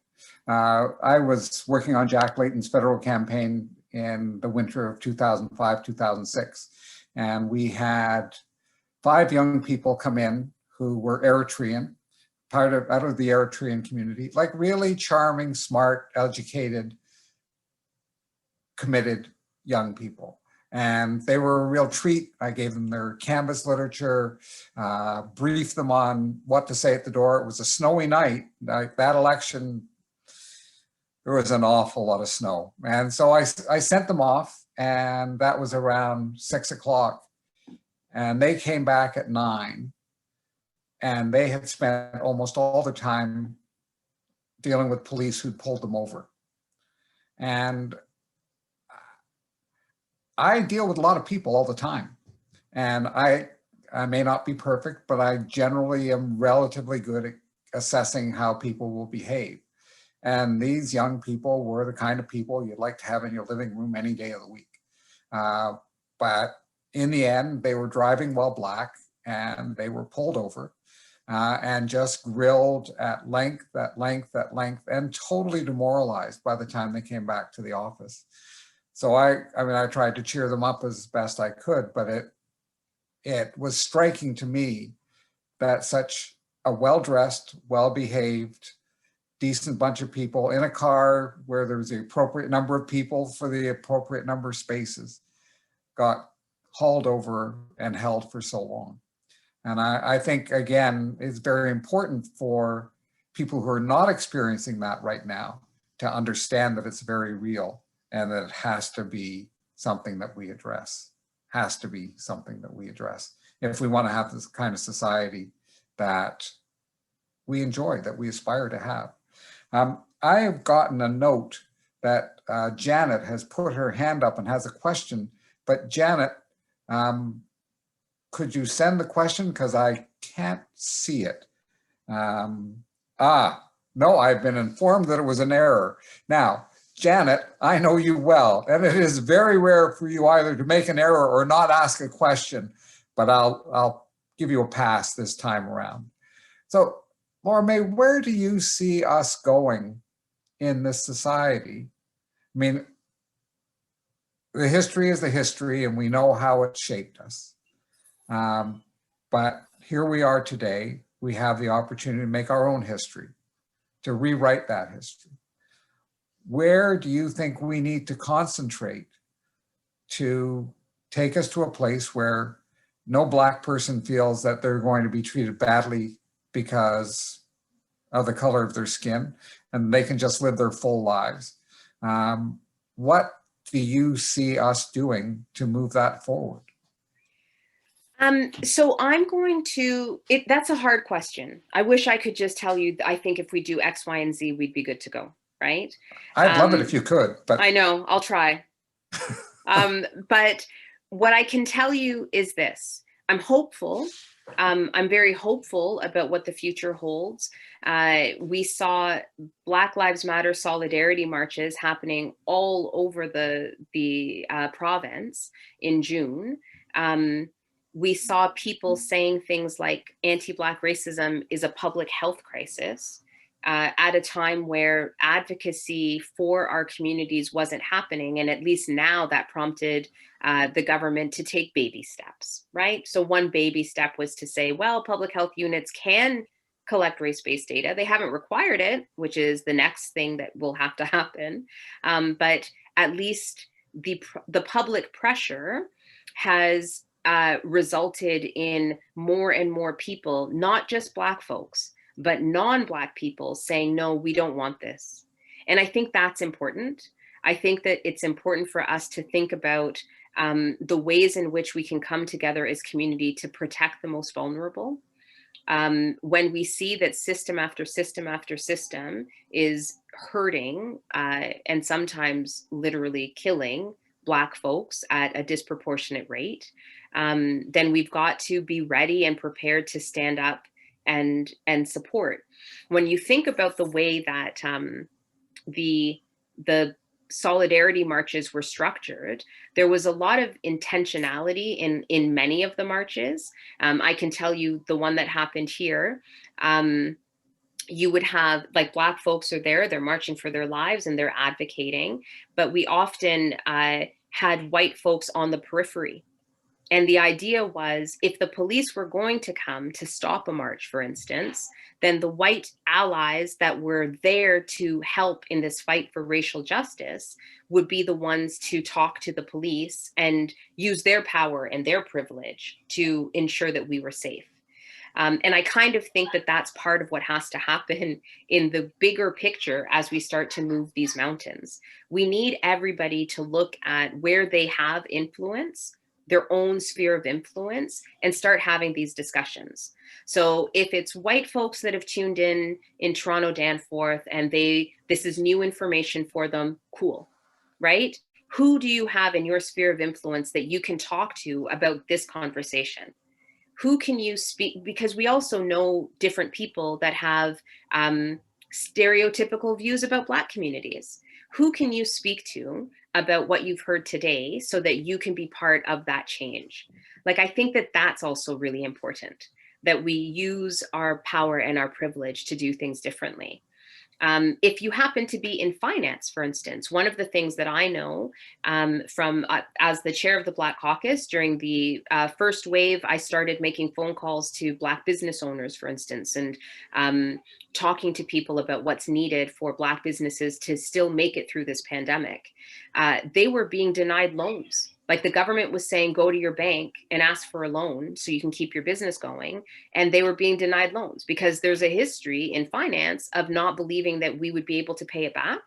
I was working on Jack Layton's federal campaign in the winter of 2005, 2006. And we had 5 young people come in who were Eritrean, out of the Eritrean community, like really charming, smart, educated, committed young people. And they were a real treat. I gave them their Canvas literature, briefed them on what to say at the door. It was a snowy night. Like that election, there was an awful lot of snow. And so I sent them off, and that was around 6 o'clock. And they came back at 9. And they had spent almost all the time dealing with police who'd pulled them over. And I deal with a lot of people all the time. And I may not be perfect, but I generally am relatively good at assessing how people will behave. And these young people were the kind of people you'd like to have in your living room any day of the week. But in the end, they were driving while Black, and they were pulled over and just grilled at length, and totally demoralized by the time they came back to the office. So I tried to cheer them up as best I could, but it was striking to me that such a well-dressed, well-behaved, decent bunch of people in a car where there was the appropriate number of people for the appropriate number of spaces got hauled over and held for so long. And I think, again, it's very important for people who are not experiencing that right now to understand that it's very real and that it has to be something that we address, if we want to have this kind of society that we enjoy, that we aspire to have. I have gotten a note that Janet has put her hand up and has a question, but Janet, could you send the question? Because I can't see it. No, I've been informed that it was an error. Now, Janet, I know you well, and it is very rare for you either to make an error or not ask a question, but I'll give you a pass this time around. So, Laura Mae, where do you see us going in this society? I mean, the history is the history, and we know how it shaped us. But here we are today. We have the opportunity to make our own history, to rewrite that history. Where do you think we need to concentrate to take us to a place where no Black person feels that they're going to be treated badly because of the color of their skin, and they can just live their full lives? What do you see us doing to move that forward? So I'm going to, that's a hard question. I wish I could just tell you, I think if we do X, Y, and Z, we'd be good to go, right? I'd love it if you could, but I know, I'll try. But what I can tell you is this: I'm hopeful I'm very hopeful about what the future holds. We saw Black Lives Matter solidarity marches happening all over the province in June. We saw people saying things like anti-Black racism is a public health crisis at a time where advocacy for our communities wasn't happening. And at least now that prompted the government to take baby steps, right? So one baby step was to say, well, public health units can collect race-based data. They haven't required it, which is the next thing that will have to happen. But at least the public pressure has resulted in more and more people, not just Black folks, but non-Black people saying, no, we don't want this. And I think that's important. I think that it's important for us to think about the ways in which we can come together as community to protect the most vulnerable. When we see that system after system after system is hurting and sometimes literally killing Black folks at a disproportionate rate, then we've got to be ready and prepared to stand up and support. When you think about the way that the solidarity marches were structured, there was a lot of intentionality in many of the marches. I can tell you the one that happened here, you would have, like, Black folks are there, they're marching for their lives and they're advocating, but we often had white folks on the periphery. And the idea was, if the police were going to come to stop a march, for instance, then the white allies that were there to help in this fight for racial justice would be the ones to talk to the police and use their power and their privilege to ensure that we were safe. And I kind of think that that's part of what has to happen in the bigger picture as we start to move these mountains. We need everybody to look at where they have influence, their own sphere of influence, and start having these discussions. So if it's white folks that have tuned in Toronto Danforth and this is new information for them, cool, right? Who do you have in your sphere of influence that you can talk to about this conversation? Who can you speak? Because we also know different people that have stereotypical views about Black communities. Who can you speak to about what you've heard today so that you can be part of that change? Like, I think that that's also really important, that we use our power and our privilege to do things differently. If you happen to be in finance, for instance, one of the things that I know from as the chair of the Black Caucus during the first wave, I started making phone calls to Black business owners, for instance, and talking to people about what's needed for Black businesses to still make it through this pandemic. They were being denied loans. Like, the government was saying, go to your bank and ask for a loan so you can keep your business going. And they were being denied loans because there's a history in finance of not believing that we would be able to pay it back.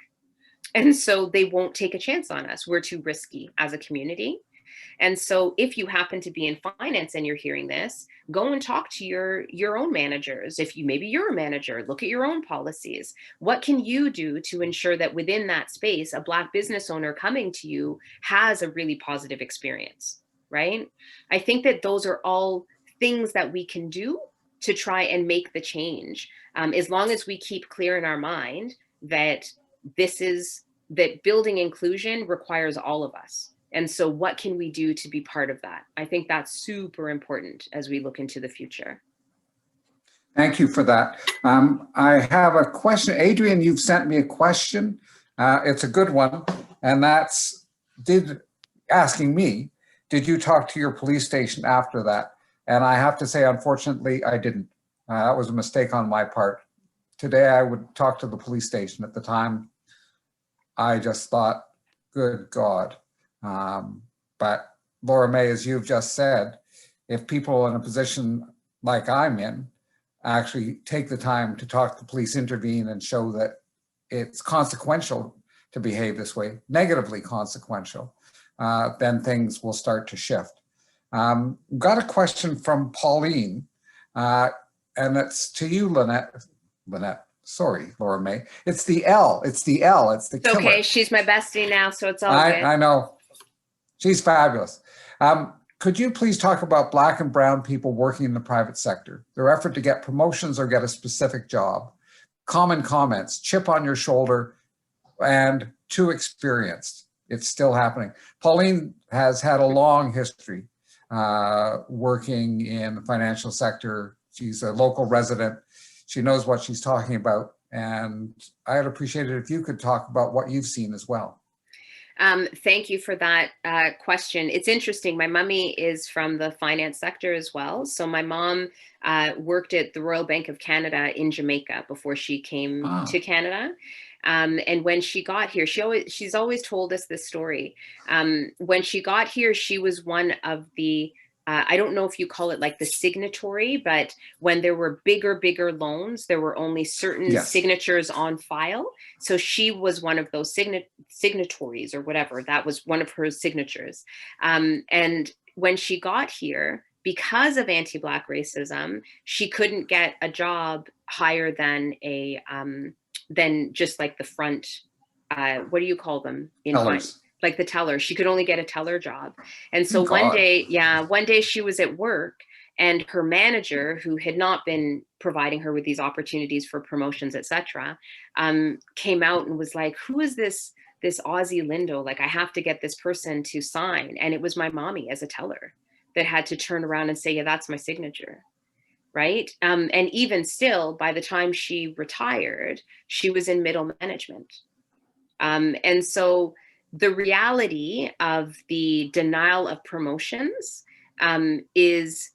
And so they won't take a chance on us. We're too risky as a community. And so if you happen to be in finance and you're hearing this, go and talk to your own managers. If maybe you're a manager, look at your own policies. What can you do to ensure that within that space, a Black business owner coming to you has a really positive experience, right? I think that those are all things that we can do to try and make the change, as long as we keep clear in our mind that that building inclusion requires all of us. And so what can we do to be part of that? I think that's super important as we look into the future. Thank you for that. I have a question. Adrian, you've sent me a question. It's a good one. And that's asking me, did you talk to your police station after that? And I have to say, unfortunately, I didn't. That was a mistake on my part. Today, I would talk to the police station. At the time, I just thought, good God. But Laura Mae, as you've just said, if people in a position like I'm in actually take the time to talk to police, intervene, and show that it's consequential to behave this way, negatively consequential, then things will start to shift. Got a question from Pauline, and it's to you, Linette. Sorry, Laura Mae. It's the L. It's the killer. Okay, she's my bestie now, so it's all good. I know. She's fabulous. Could you please talk about Black and brown people working in the private sector, their effort to get promotions or get a specific job? Common comments, chip on your shoulder, and too experienced. It's still happening. Pauline has had a long history working in the financial sector. She's a local resident. She knows what she's talking about. And I'd appreciate it if you could talk about what you've seen as well. Thank you for that question. It's interesting. My mummy is from the finance sector as well. So my mom worked at the Royal Bank of Canada in Jamaica before she came to Canada. And when she got here, she's always told us this story. When she got here, she was one of the I don't know if you call it like the signatory, but when there were bigger loans, there were only certain signatures on file. So she was one of those signatories or whatever. That was one of her signatures. And when she got here, because of anti-Black racism, she couldn't get a job higher than than just like the front. What do you call them in front? Like the teller. She could only get a teller job. And so one day she was at work and her manager, who had not been providing her with these opportunities for promotions, etc., came out and was like, who is this Aussie Lindo? Like, I have to get this person to sign. And it was my mommy as a teller that had to turn around and say, yeah, that's my signature. Right. And even still, by the time she retired, she was in middle management. And so the reality of the denial of promotions is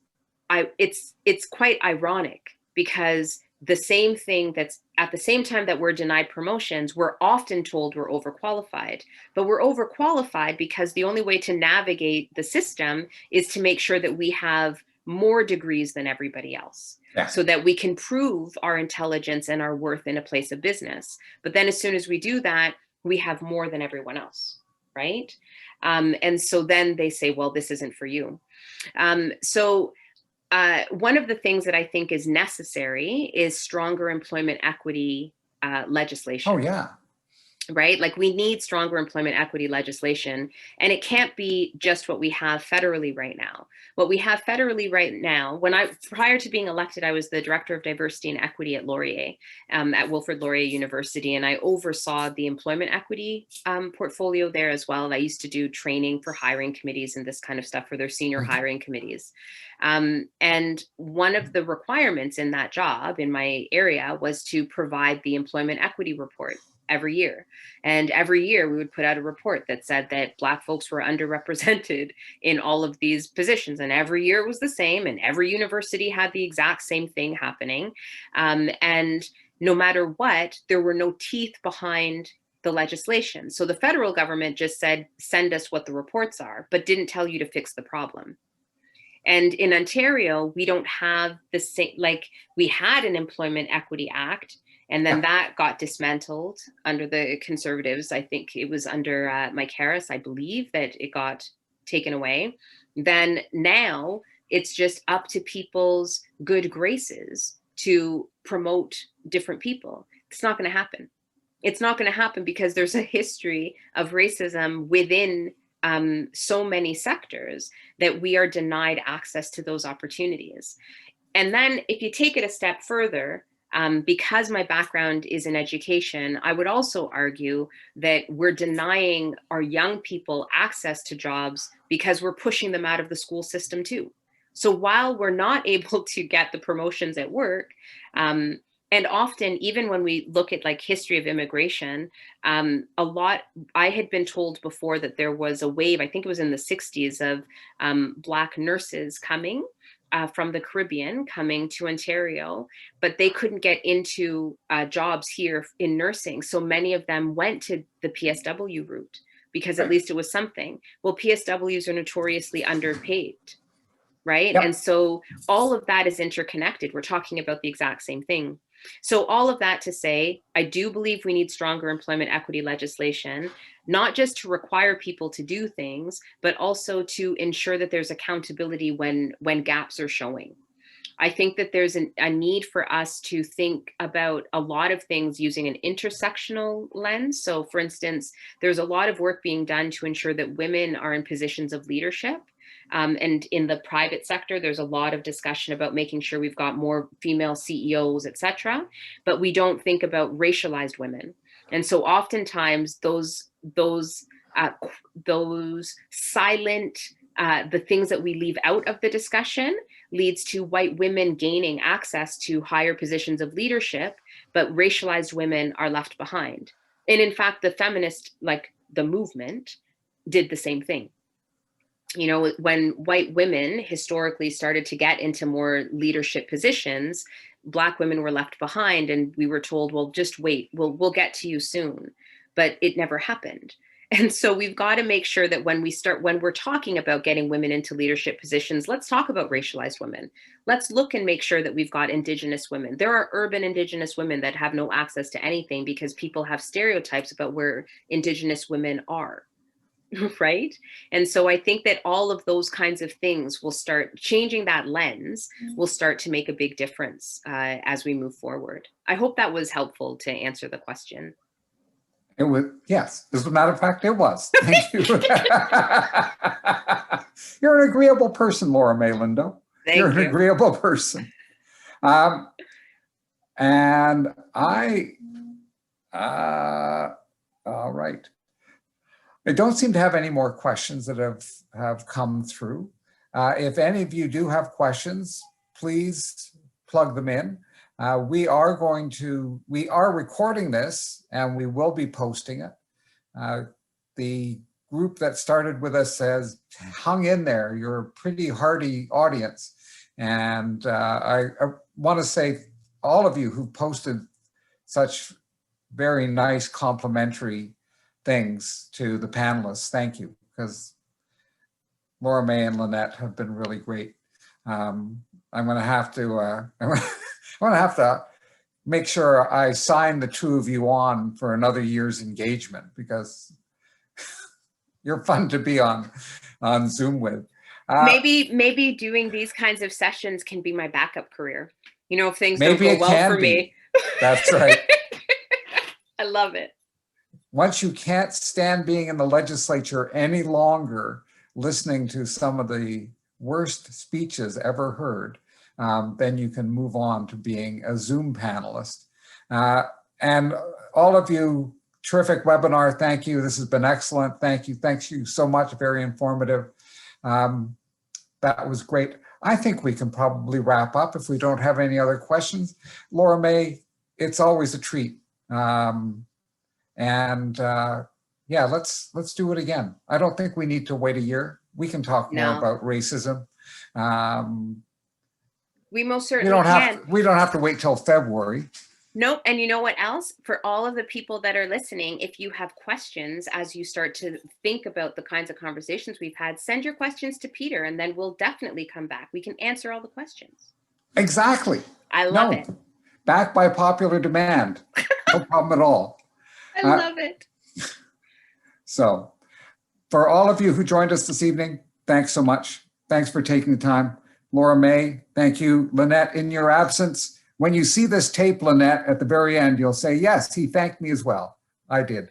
it's quite ironic, because the same thing that's at the same time that we're denied promotions, we're often told we're overqualified, but we're overqualified because the only way to navigate the system is to make sure that we have more degrees than everybody else, so that we can prove our intelligence and our worth in a place of business. But then as soon as we do that, we have more than everyone else, right? And so then they say, well, this isn't for you. So one of the things that I think is necessary is stronger employment equity legislation. Oh, yeah. Right? Like, we need stronger employment equity legislation, and it can't be just what we have federally right now. What we have federally right now, prior to being elected, I was the Director of Diversity and Equity at Laurier, at Wilfrid Laurier University, and I oversaw the employment equity portfolio there as well. I used to do training for hiring committees and this kind of stuff for their senior hiring committees. And one of the requirements in that job in my area was to provide the employment equity report every year. And every year we would put out a report that said that Black folks were underrepresented in all of these positions. And every year it was the same, and every university had the exact same thing happening. And no matter what, there were no teeth behind the legislation. So the federal government just said, send us what the reports are, but didn't tell you to fix the problem. And in Ontario, we don't have the same, like, we had an Employment Equity Act, and then that got dismantled under the Conservatives. I think it was under Mike Harris, I believe, that it got taken away. Then now it's just up to people's good graces to promote different people. It's not going to happen. It's not going to happen because there's a history of racism within so many sectors that we are denied access to those opportunities. And then if you take it a step further, because my background is in education, I would also argue that we're denying our young people access to jobs because we're pushing them out of the school system too. So while we're not able to get the promotions at work, and often, even when we look at like history of immigration, I had been told before that there was a wave, I think it was in the 60s, of Black nurses coming from the Caribbean, coming to Ontario, but they couldn't get into jobs here in nursing. So many of them went to the PSW route because at least it was something. Well, PSWs are notoriously underpaid, right? Yep. And so all of that is interconnected. We're talking about the exact same thing. So all of that to say, I do believe we need stronger employment equity legislation, not just to require people to do things, but also to ensure that there's accountability when gaps are showing. I think that there's a need for us to think about a lot of things using an intersectional lens. So for instance, there's a lot of work being done to ensure that women are in positions of leadership, And in the private sector, there's a lot of discussion about making sure we've got more female CEOs, et cetera, but we don't think about racialized women. And so oftentimes those silent, the things that we leave out of the discussion leads to white women gaining access to higher positions of leadership, but racialized women are left behind. And in fact, the feminist, like the movement, did the same thing. You know, when white women historically started to get into more leadership positions, Black women were left behind, and we were told, well, just wait, we'll get to you soon. But it never happened. And so we've got to make sure that when we're talking about getting women into leadership positions, let's talk about racialized women. Let's look and make sure that we've got Indigenous women. There are urban Indigenous women that have no access to anything because people have stereotypes about where Indigenous women are, right? And so I think that all of those kinds of things will start changing that lens, will start to make a big difference as we move forward. I hope that was helpful to answer the question. It was, yes, as a matter of fact, it was. Thank you. You're an agreeable person, Laura Mae Lindo. You're an agreeable person. And all right. I don't seem to have any more questions that have come through. If any of you do have questions, please plug them in. We are recording this and we will be posting it. The group that started with us has hung in there. You're a pretty hardy audience. And I want to say all of you who posted such very nice complimentary things to the panelists, thank you, because Laura Mae and Linette have been really great. I'm going to have to make sure I sign the two of you on for another year's engagement, because you're fun to be on Zoom with. Maybe doing these kinds of sessions can be my backup career. You know, if things don't go well for me. That's right. I love it. Once you can't stand being in the legislature any longer, listening to some of the worst speeches ever heard, then you can move on to being a Zoom panelist. And all of you, terrific webinar. Thank you. This has been excellent. Thank you. Thank you so much. Very informative. That was great. I think we can probably wrap up if we don't have any other questions. Laura Mae, it's always a treat. Yeah, let's do it again. I don't think we need to wait a year. We can talk more about racism. We most certainly can. We don't have to wait till February. Nope. And you know what else? For all of the people that are listening, if you have questions as you start to think about the kinds of conversations we've had, send your questions to Peter and then we'll definitely come back. We can answer all the questions. Exactly. I love it. Backed by popular demand. No problem at all. I love it. So for all of you who joined us this evening, thanks so much. Thanks for taking the time. Laura Mae, thank you. Linette, in your absence, when you see this tape, Linette, at the very end, you'll say, yes, he thanked me as well. I did.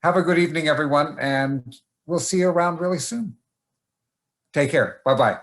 Have a good evening, everyone, and we'll see you around really soon. Take care. Bye-bye.